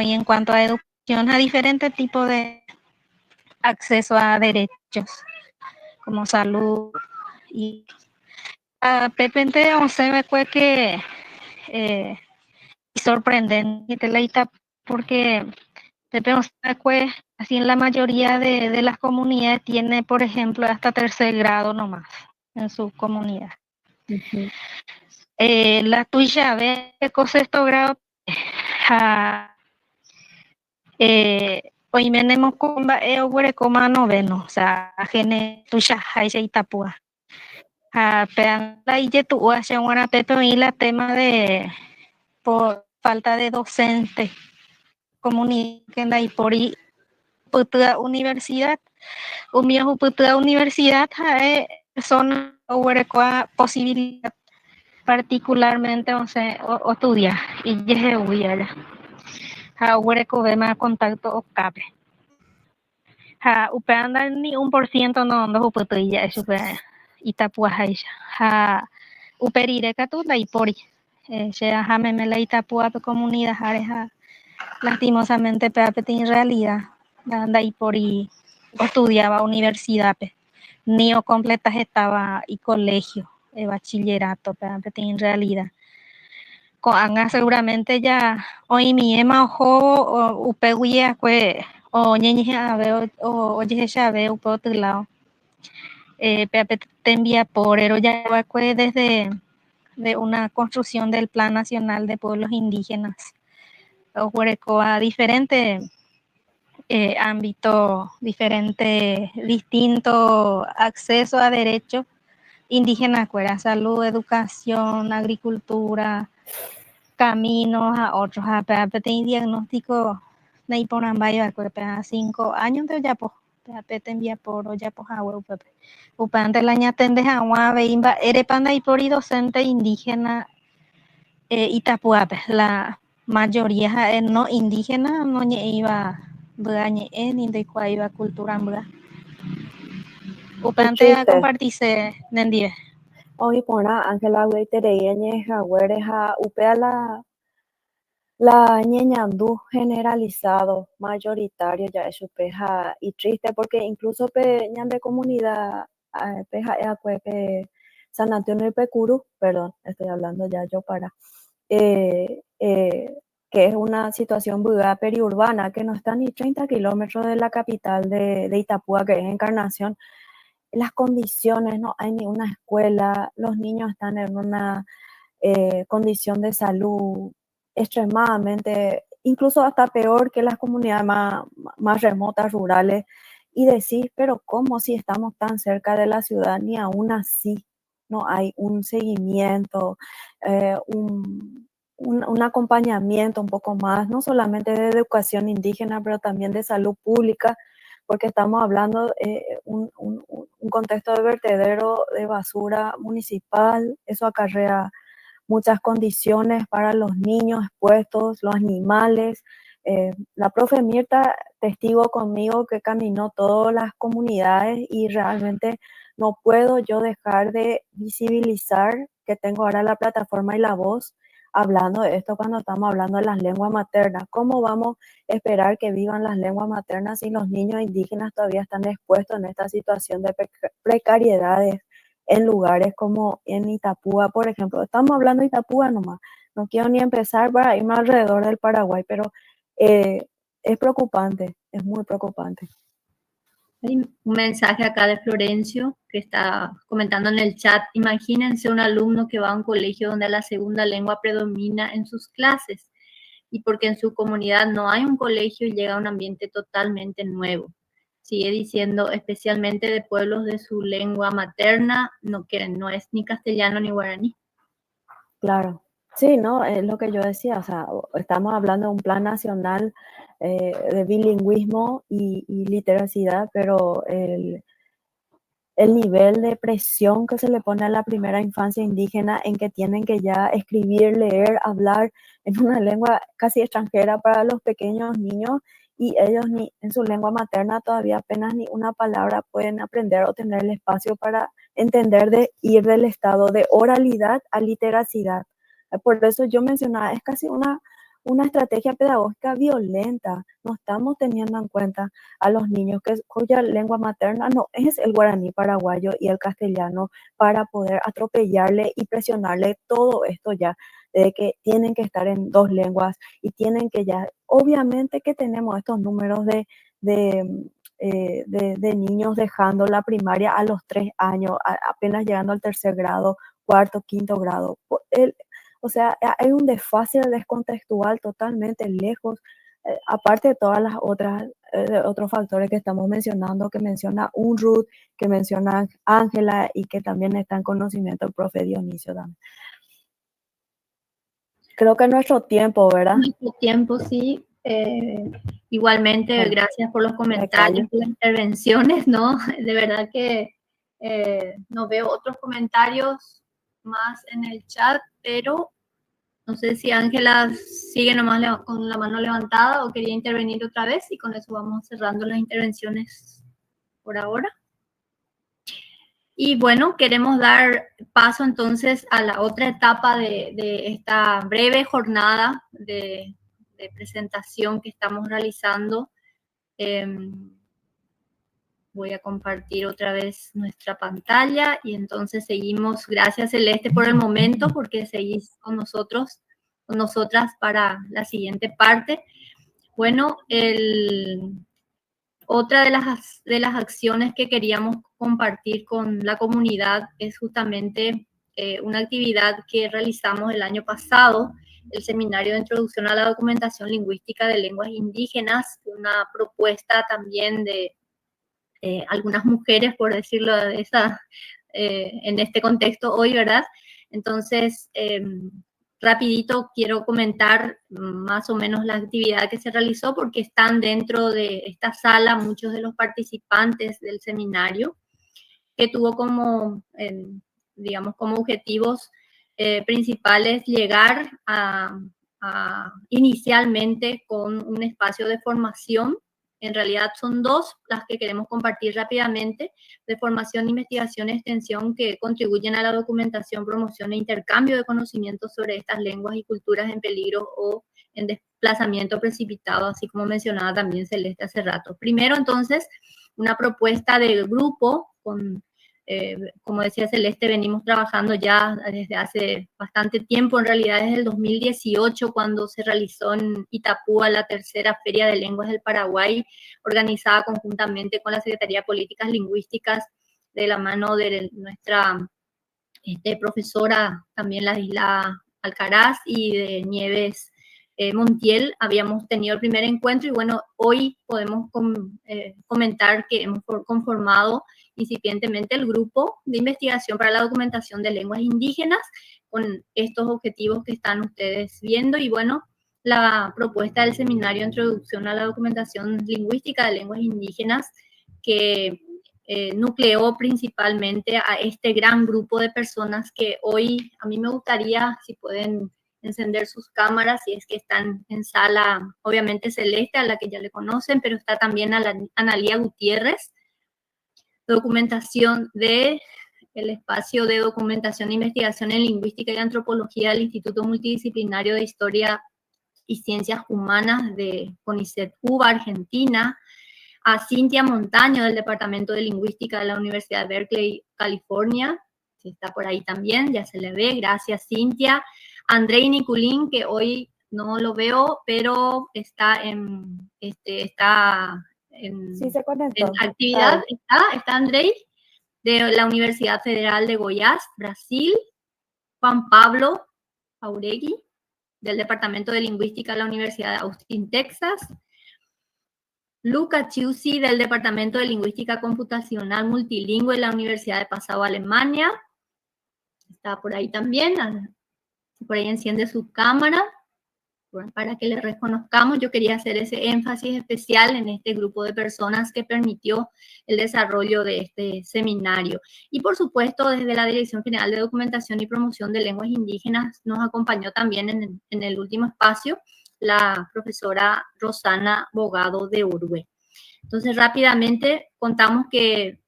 S4: y en cuanto a educación, a diferentes tipos de acceso a derechos, como salud. Y de repente, se me fue que sorprendente porque así en la mayoría de las comunidades tiene, por ejemplo, hasta 3er grado nomás en su comunidad.
S3: Uh-huh.
S4: La tuya, ve con 6º grado, hoy tenemos comba coma 9º, o sea, gene tuya, ahí se Itapúa. Pero ahí ya tu hace una pepe y la tema de por falta de docentes, comunidad que anda ahí por ahí, puta universidad, puta universidad, son posibilidad particularmente, o sea, o estudia y ya huye ahora que más contacto o cabe upe anda ni 1% no puedo ya eso Itapúa uperire catu la ipori se me la Itapúa comunidad areja lastimosamente en realidad anda ipori estudiaba universidad ni o completas estaba y colegio bachillerato en realidad Anga seguramente ya hoy mi ema o upeguía que o ñeñe a ver o oye ya ve un poco lado te envía por pero ya fue desde de una construcción del Plan Nacional de Pueblos Indígenas o a diferentes ámbitos, diferentes distintos acceso a derechos indígenas, salud, educación, agricultura, caminos a otros, a diagnóstico de Iporambaya, a 5 años de ya pues, te envía por ya pues agua, upante la ñatende agua, veimba, erepanda y por docente indígena Itapúa, la mayoría no indígena, no iba ni de cuál iba cultura, upante a compartirse, nendie.
S3: Hoy pona Ángela Guitereyeñe, Jaguereja, Upea la ñeñandú generalizado, mayoritario ya es peja y triste porque incluso pe ñande comunidad peja pe San Antonio de Pecuru, perdón, estoy hablando ya yo para eh, eh, que es una situación buga periurbana que no está ni 30 kilómetros de la capital de Itapúa, que es Encarnación. Las condiciones, no hay ni una escuela, los niños están en una condición de salud extremadamente, incluso hasta peor que las comunidades más remotas, rurales, y decir, pero ¿cómo si estamos tan cerca de la ciudad? Ni aún así no hay un seguimiento, un acompañamiento un poco más, no solamente de educación indígena, pero también de salud pública, porque estamos hablando de un contexto de vertedero de basura municipal, eso acarrea muchas condiciones para los niños expuestos, los animales. La profe Mirta, testigo conmigo que caminó todas las comunidades y realmente no puedo yo dejar de visibilizar que tengo ahora la plataforma y la voz hablando de esto cuando estamos hablando de las lenguas maternas. ¿Cómo vamos a esperar que vivan las lenguas maternas si los niños indígenas todavía están expuestos en esta situación de precariedades en lugares como en Itapúa, por ejemplo? Estamos hablando de Itapúa nomás, no quiero ni empezar para irme alrededor del Paraguay, pero es preocupante, es muy preocupante.
S1: Hay un mensaje acá de Florencio que está comentando en el chat: imagínense un alumno que va a un colegio donde la segunda lengua predomina en sus clases y porque en su comunidad no hay un colegio y llega a un ambiente totalmente nuevo. Sigue diciendo, especialmente de pueblos de su lengua materna, que no es ni castellano ni guaraní.
S3: Claro, sí, ¿no? Es lo que yo decía, o sea, estamos hablando de un plan nacional de bilingüismo y literacidad, pero el nivel de presión que se le pone a la primera infancia indígena en que tienen que ya escribir, leer, hablar en una lengua casi extranjera para los pequeños niños, y ellos ni en su lengua materna todavía apenas ni una palabra pueden aprender o tener el espacio para entender de ir del estado de oralidad a literacidad. Por eso yo mencionaba, es casi una estrategia pedagógica violenta. No estamos teniendo en cuenta a los niños cuya lengua materna no es el guaraní paraguayo y el castellano, para poder atropellarle y presionarle todo esto ya, de que tienen que estar en dos lenguas y tienen que ya, obviamente que tenemos estos números de niños dejando la primaria a los 3 años, apenas llegando al tercer grado, cuarto, quinto grado. O sea, hay un desfase descontextual totalmente lejos, aparte de todas las otras de otros factores que estamos mencionando, que menciona Unruth, que menciona Ángela y que también está en conocimiento el profe Dionisio también. Creo que es nuestro tiempo, ¿verdad?
S1: Nuestro tiempo, sí. Igualmente, bueno, gracias por los comentarios, por las intervenciones, ¿no? De verdad que no veo otros comentarios más en el chat, pero no sé si Ángela sigue nomás con la mano levantada o quería intervenir otra vez, y con eso vamos cerrando las intervenciones por ahora. Y bueno, queremos dar paso entonces a la otra etapa de esta breve jornada de presentación que estamos realizando. Voy a compartir otra vez nuestra pantalla y entonces seguimos. Gracias, Celeste, por el momento, porque seguís con nosotros, con nosotras para la siguiente parte. Bueno, otra de las acciones que queríamos compartir con la comunidad es justamente una actividad que realizamos el año pasado, el Seminario de Introducción a la Documentación Lingüística de Lenguas Indígenas, una propuesta también de algunas mujeres, por decirlo de en este contexto hoy, ¿verdad? Entonces, rapidito quiero comentar más o menos la actividad que se realizó, porque están dentro de esta sala muchos de los participantes del seminario, que tuvo como, digamos, como objetivos principales llegar a inicialmente con un espacio de formación en realidad son dos las que queremos compartir rápidamente, de formación, investigación y extensión, que contribuyen a la documentación, promoción e intercambio de conocimientos sobre estas lenguas y culturas en peligro o en desplazamiento precipitado, así como mencionaba también Celeste hace rato. Primero, entonces, una propuesta del grupo con... como decía Celeste, venimos trabajando ya desde hace bastante tiempo, en realidad desde el 2018, cuando se realizó en Itapúa la tercera Feria de Lenguas del Paraguay, organizada conjuntamente con la Secretaría de Políticas Lingüísticas, de la mano de nuestra profesora, también la Isla Alcaraz, y de Nieves Montiel. Habíamos tenido el primer encuentro y bueno, hoy podemos comentar que hemos conformado incipientemente el grupo de investigación para la documentación de lenguas indígenas con estos objetivos que están ustedes viendo. Y bueno, la propuesta del seminario Introducción a la Documentación Lingüística de Lenguas Indígenas, que nucleó principalmente a este gran grupo de personas que hoy, a mí me gustaría, si pueden encender sus cámaras, si es que están en sala, obviamente Celeste, a la que ya le conocen, pero está también Analía Gutiérrez, documentación del espacio de documentación e investigación en lingüística y antropología del Instituto Multidisciplinario de Historia y Ciencias Humanas de CONICET-UBA, Argentina, a Cintia Montaño del Departamento de Lingüística de la Universidad de Berkeley, California, que está por ahí también, ya se le ve, gracias Cintia. Andrei Niculín, que hoy no lo veo, pero está en
S3: Sí, se conectó.
S1: en actividad. Está Andrei, de la Universidad Federal de Goiás, Brasil. Juan Pablo Jauregui, del Departamento de Lingüística de la Universidad de Austin, Texas. Luca Chiusi, del Departamento de Lingüística Computacional Multilingüe de la Universidad de Passau, Alemania. Está por ahí también. Por ahí enciende su cámara para que le reconozcamos. Yo quería hacer ese énfasis especial en este grupo de personas que permitió el desarrollo de este seminario. Y por supuesto, desde la Dirección General de Documentación y Promoción de Lenguas Indígenas nos acompañó también en el último espacio la profesora Rosana Bogado de Urbe. Entonces, rápidamente contamos que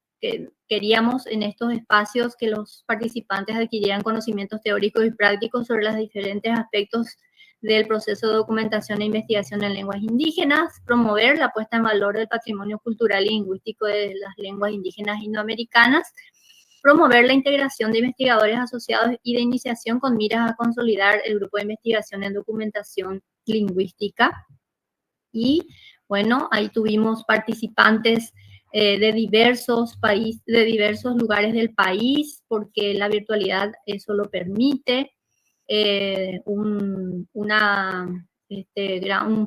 S1: queríamos en estos espacios que los participantes adquirieran conocimientos teóricos y prácticos sobre los diferentes aspectos del proceso de documentación e investigación en lenguas indígenas, promover la puesta en valor del patrimonio cultural y lingüístico de las lenguas indígenas indoamericanas, promover la integración de investigadores asociados y de iniciación con miras a consolidar el grupo de investigación en documentación lingüística. Y bueno, ahí tuvimos participantes de diversos países, de diversos lugares del país, porque la virtualidad eso lo permite. Un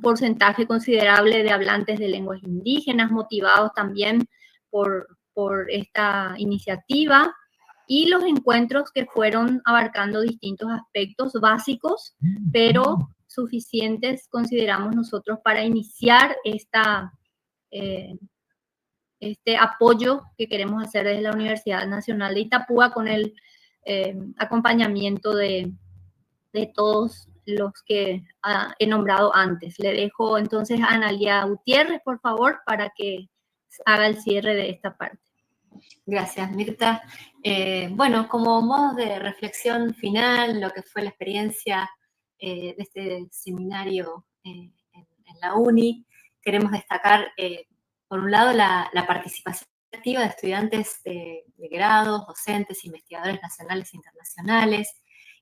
S1: porcentaje considerable de hablantes de lenguas indígenas, motivados también por esta iniciativa, y los encuentros que fueron abarcando distintos aspectos básicos, pero suficientes, consideramos nosotros, para iniciar este apoyo que queremos hacer desde la Universidad Nacional de Itapúa con el acompañamiento de todos los que he nombrado antes. Le dejo entonces a Analía Gutiérrez, por favor, para que haga el cierre de esta parte.
S5: Gracias, Mirta. Bueno, como modo de reflexión final, lo que fue la experiencia de este seminario en la UNI, queremos destacar, por un lado, la participación activa de estudiantes de grados, docentes, investigadores nacionales e internacionales,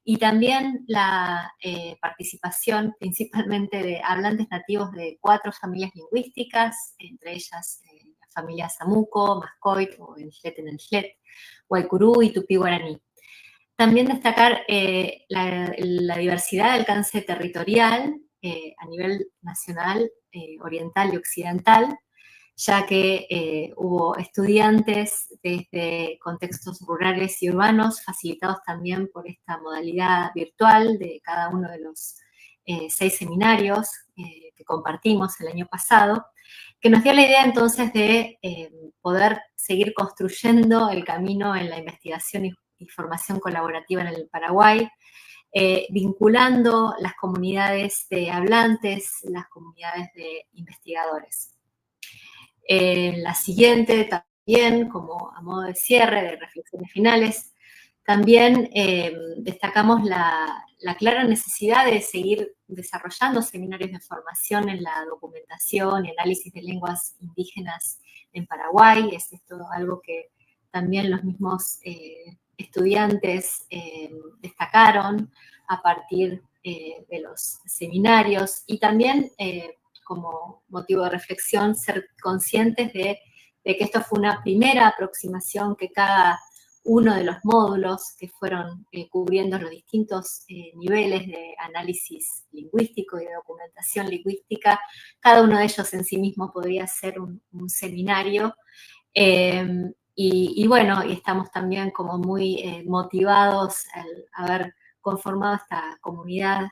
S5: y también la participación principalmente de hablantes nativos de 4 familias lingüísticas, entre ellas la familia Samuco, Mascoit o Enxlet, Guaycurú y Tupí Guaraní. También destacar la diversidad de alcance territorial a nivel nacional, oriental y occidental, ya que hubo estudiantes desde contextos rurales y urbanos, facilitados también por esta modalidad virtual de cada uno de los 6 seminarios que compartimos el año pasado, que nos dio la idea entonces de poder seguir construyendo el camino en la investigación y formación colaborativa en el Paraguay, vinculando las comunidades de hablantes, las comunidades de investigadores. La siguiente también, como a modo de cierre, de reflexiones finales, también destacamos la clara necesidad de seguir desarrollando seminarios de formación en la documentación y análisis de lenguas indígenas en Paraguay. Es esto algo que también los mismos estudiantes destacaron a partir de los seminarios, y también como motivo de reflexión ser conscientes de que esto fue una primera aproximación, que cada uno de los módulos que fueron cubriendo los distintos niveles de análisis lingüístico y de documentación lingüística, cada uno de ellos en sí mismo podría ser un seminario. Y bueno, y estamos también como muy motivados al haber conformado esta comunidad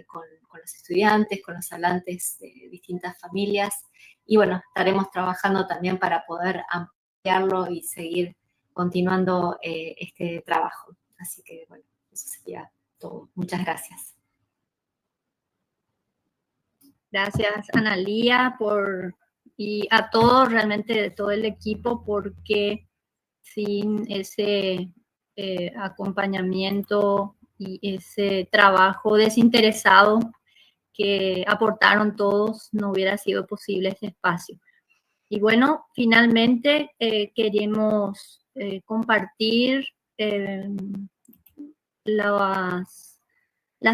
S5: con los estudiantes, con los hablantes de distintas familias, y bueno, estaremos trabajando también para poder ampliarlo y seguir continuando este trabajo. Así que bueno, eso sería todo. Muchas gracias.
S1: Gracias, Analía, y a todos, realmente de todo el equipo, porque sin ese acompañamiento y ese trabajo desinteresado que aportaron todos, no hubiera sido posible este espacio. Y bueno, finalmente queremos compartir las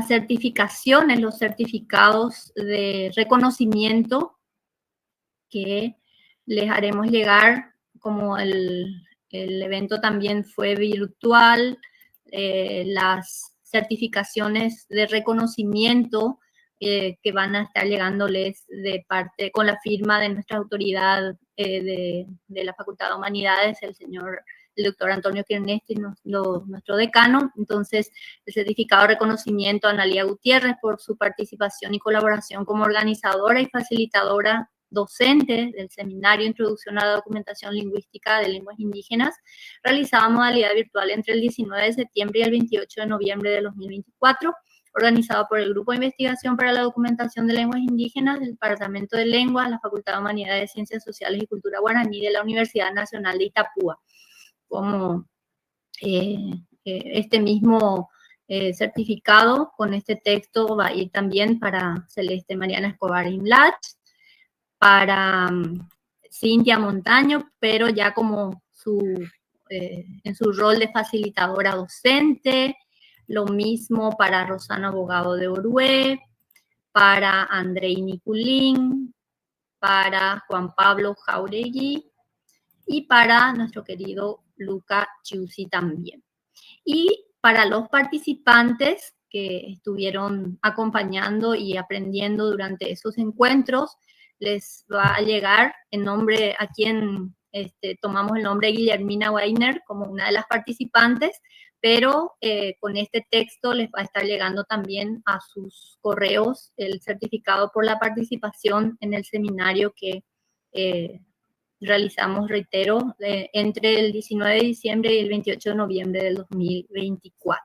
S1: certificaciones, los certificados de reconocimiento que les haremos llegar. Como el evento también fue virtual, las certificaciones de reconocimiento que van a estar llegándoles de parte, con la firma de nuestra autoridad de la Facultad de Humanidades, el doctor Antonio Quernesti, nuestro decano. Entonces, el certificado de reconocimiento a Analía Gutiérrez por su participación y colaboración como organizadora y facilitadora docente del seminario Introducción a la Documentación Lingüística de Lenguas Indígenas, realizado en modalidad virtual entre el 19 de septiembre y el 28 de noviembre de 2024, organizado por el Grupo de Investigación para la Documentación de Lenguas Indígenas del Departamento de Lenguas, la Facultad de Humanidades, Ciencias Sociales y Cultura Guaraní de la Universidad Nacional de Itapúa. Como este mismo certificado con este texto va a ir también para Celeste Mariana Escobar Imlach, para Cintia Montaño, pero ya como en su rol de facilitadora docente. Lo mismo para Rosana Abogado de Orué, para Andrei Niculín, para Juan Pablo Jauregui y para nuestro querido Luca Chiusi también. Y para los participantes que estuvieron acompañando y aprendiendo durante esos encuentros, les va a llegar en nombre a quien tomamos el nombre de Guillermina Weiner como una de las participantes, pero con este texto les va a estar llegando también a sus correos el certificado por la participación en el seminario que realizamos, reitero, entre el 19 de diciembre y el 28 de noviembre del 2024.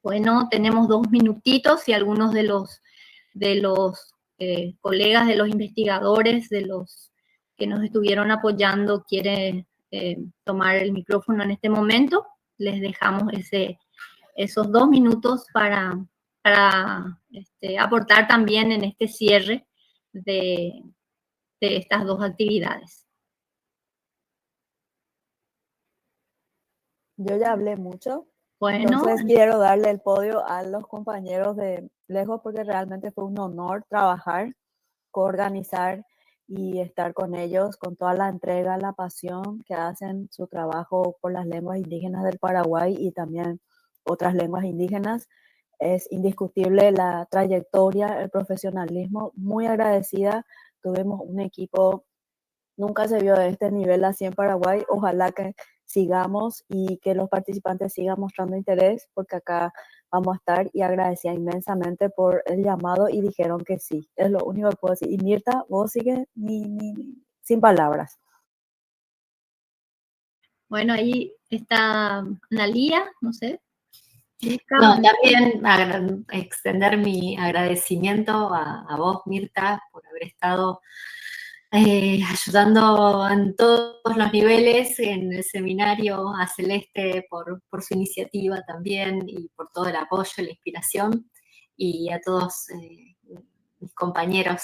S1: Bueno, tenemos 2 minutitos si algunos de los colegas, de los investigadores, de los que nos estuvieron apoyando quiere tomar el micrófono en este momento. Les dejamos esos 2 minutos para aportar también en este cierre de estas 2 actividades.
S3: Yo ya hablé mucho.
S1: Bueno,
S3: entonces quiero darle el podio a los compañeros de Lejos, porque realmente fue un honor trabajar, coorganizar y estar con ellos, con toda la entrega, la pasión que hacen su trabajo por las lenguas indígenas del Paraguay y también otras lenguas indígenas. Es indiscutible la trayectoria, el profesionalismo. Muy agradecida. Tuvimos un equipo, nunca se vio de este nivel así en Paraguay. Ojalá que sigamos y que los participantes sigan mostrando interés, porque acá vamos a estar, y agradecía inmensamente por el llamado y dijeron que sí. Es lo único que puedo decir. Y Mirta, vos sigues sin palabras.
S1: Bueno, ahí está Analía, no sé.
S5: No, también extender mi agradecimiento a vos, Mirta, por haber estado ayudando en todos los niveles en el seminario, a Celeste por su iniciativa también y por todo el apoyo, la inspiración, y a todos mis compañeros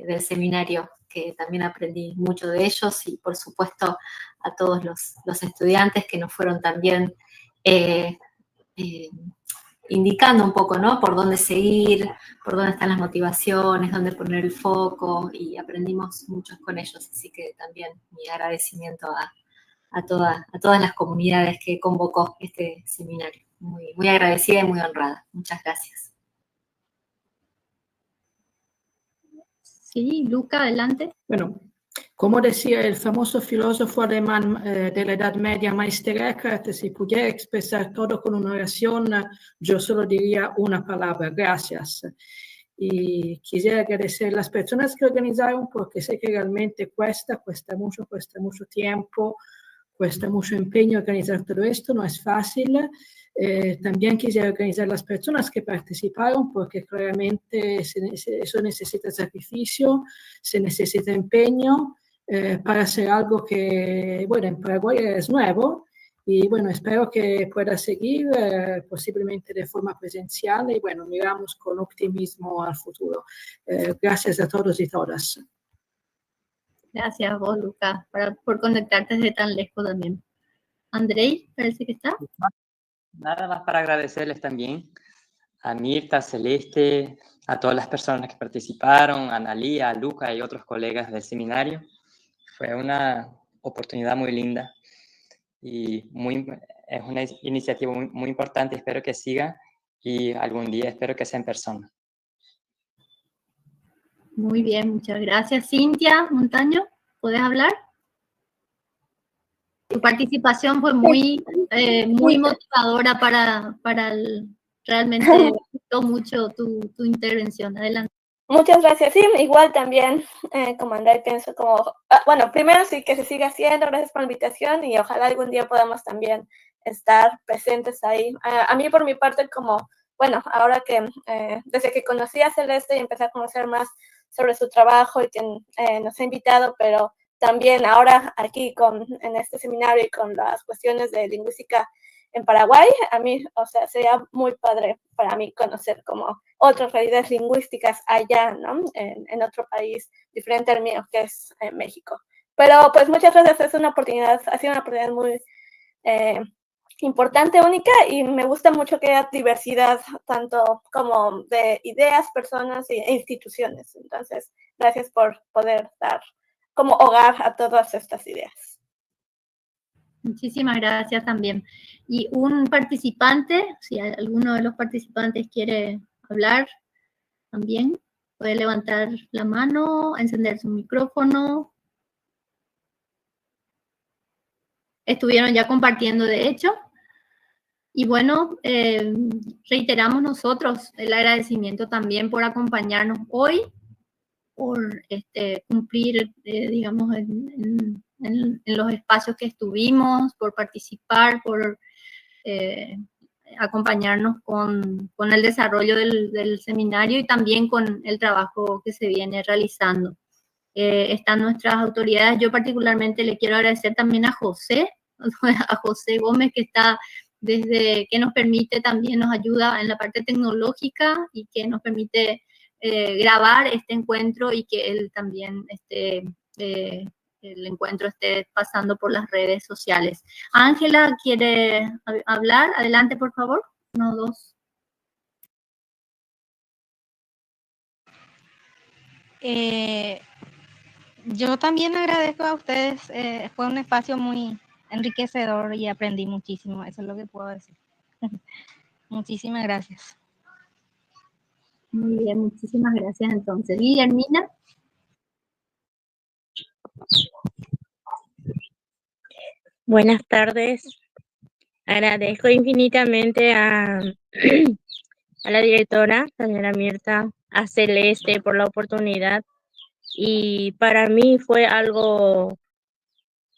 S5: del seminario, que también aprendí mucho de ellos, y por supuesto a todos los estudiantes que nos fueron también indicando un poco, ¿no? Por dónde seguir, por dónde están las motivaciones, dónde poner el foco, y aprendimos muchos con ellos. Así que también mi agradecimiento a todas las comunidades que convocó este seminario. Muy, muy agradecida y muy honrada. Muchas gracias.
S1: Sí, Luca, adelante.
S6: Bueno, como decía el famoso filósofo alemán de la Edad Media, Meister Eckhart, si pudiera expresar todo con una oración, yo solo diría una palabra: gracias. Y quisiera agradecer a las personas que organizaron, porque sé que realmente cuesta mucho tiempo, cuesta mucho empeño organizar todo esto, no es fácil. También quisiera organizar las personas que participaron, porque claramente eso necesita sacrificio, se necesita empeño para hacer algo que, bueno, en Paraguay es nuevo, y bueno, espero que pueda seguir posiblemente de forma presencial, y bueno, miramos con optimismo al futuro. Gracias a todos y todas.
S1: Gracias a vos, Luca, por conectarte desde tan lejos también. Andrei, parece que está.
S7: Nada más para agradecerles también a Mirta, a Celeste, a todas las personas que participaron, a Analía, a Luca y otros colegas del seminario. Fue una oportunidad muy linda y es una iniciativa muy importante. Espero que siga y algún día espero que sea en persona.
S1: Muy bien, muchas gracias. Cintia Montaño, ¿puedes hablar? Tu participación fue muy motivadora realmente me gustó mucho tu intervención. Adelante.
S8: Muchas gracias. Sí, igual también, como André, pienso como, bueno, primero sí que se siga haciendo, gracias por la invitación, y ojalá algún día podamos también estar presentes ahí. A mí, por mi parte, como, bueno, ahora que desde que conocí a Celeste y empecé a conocer más sobre su trabajo y que nos ha invitado, pero también ahora aquí en este seminario y con las cuestiones de lingüística en Paraguay, a mí, o sea, sería muy padre para mí conocer como otras realidades lingüísticas allá, ¿no? En otro país diferente al mío, que es México. Pero pues muchas gracias, ha sido una oportunidad muy importante, única, y me gusta mucho que haya diversidad, tanto como de ideas, personas e instituciones. Entonces, gracias por poder dar como hogar a todas estas ideas.
S1: Muchísimas gracias también. Y un participante, si alguno de los participantes quiere hablar también, puede levantar la mano, encender su micrófono. Estuvieron ya compartiendo, de hecho. Y bueno, reiteramos nosotros el agradecimiento también por acompañarnos hoy, por cumplir, digamos, en los espacios que estuvimos, por participar, por acompañarnos con el desarrollo del seminario y también con el trabajo que se viene realizando. Están nuestras autoridades. Yo particularmente le quiero agradecer también a José Gómez, que nos permite, también nos ayuda en la parte tecnológica y que nos permite grabar este encuentro, y que él también el encuentro esté pasando por las redes sociales. Ángela, ¿quiere hablar? Adelante, por favor. 1, 2.
S4: Yo también agradezco a ustedes. Fue un espacio muy enriquecedor y aprendí muchísimo. Eso es lo que puedo decir. Muchísimas gracias.
S1: Muy bien, muchísimas gracias entonces. Guillermina.
S9: Buenas tardes. Agradezco infinitamente a la directora, señora Mirta, a Celeste por la oportunidad, y para mí fue algo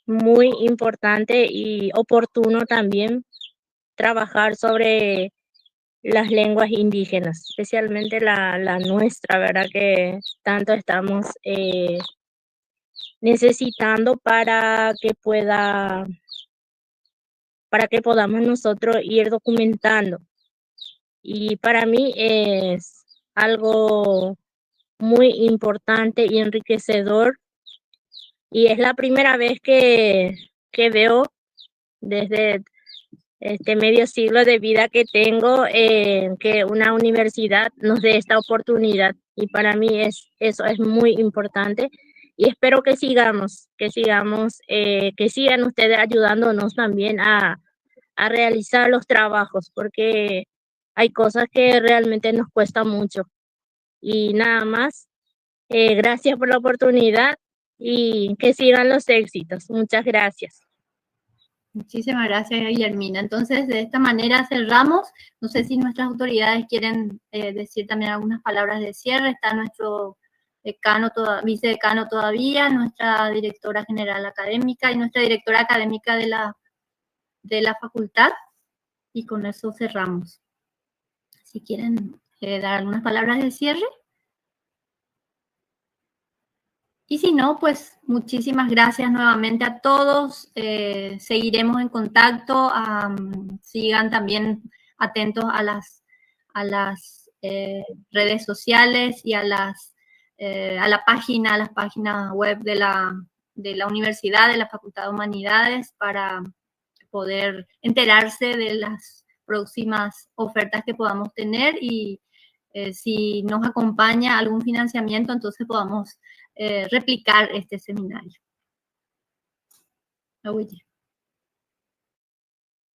S9: muy importante y oportuno también trabajar sobre las lenguas indígenas, especialmente la nuestra, ¿verdad? Que tanto estamos necesitando para que podamos nosotros ir documentando. Y para mí es algo muy importante y enriquecedor. Y es la primera vez que veo desde este medio siglo de vida que tengo que una universidad nos dé esta oportunidad. Y para mí eso es muy importante. Y espero que sigan ustedes ayudándonos también a realizar los trabajos, porque hay cosas que realmente nos cuesta mucho. Y nada más, gracias por la oportunidad y que sigan los éxitos. Muchas gracias.
S1: Muchísimas gracias, Guillermina. Entonces, de esta manera cerramos. No sé si nuestras autoridades quieren decir también algunas palabras de cierre. Está nuestro vicedecano todavía, nuestra directora general académica y nuestra directora académica de la facultad. Y con eso cerramos. Si quieren dar algunas palabras de cierre. Y si no, pues muchísimas gracias nuevamente a todos. Seguiremos en contacto. Sigan también atentos a las redes sociales y a las páginas web de la universidad, de la Facultad de Humanidades, para poder enterarse de las próximas ofertas que podamos tener y si nos acompaña algún financiamiento, entonces podamos replicar este seminario.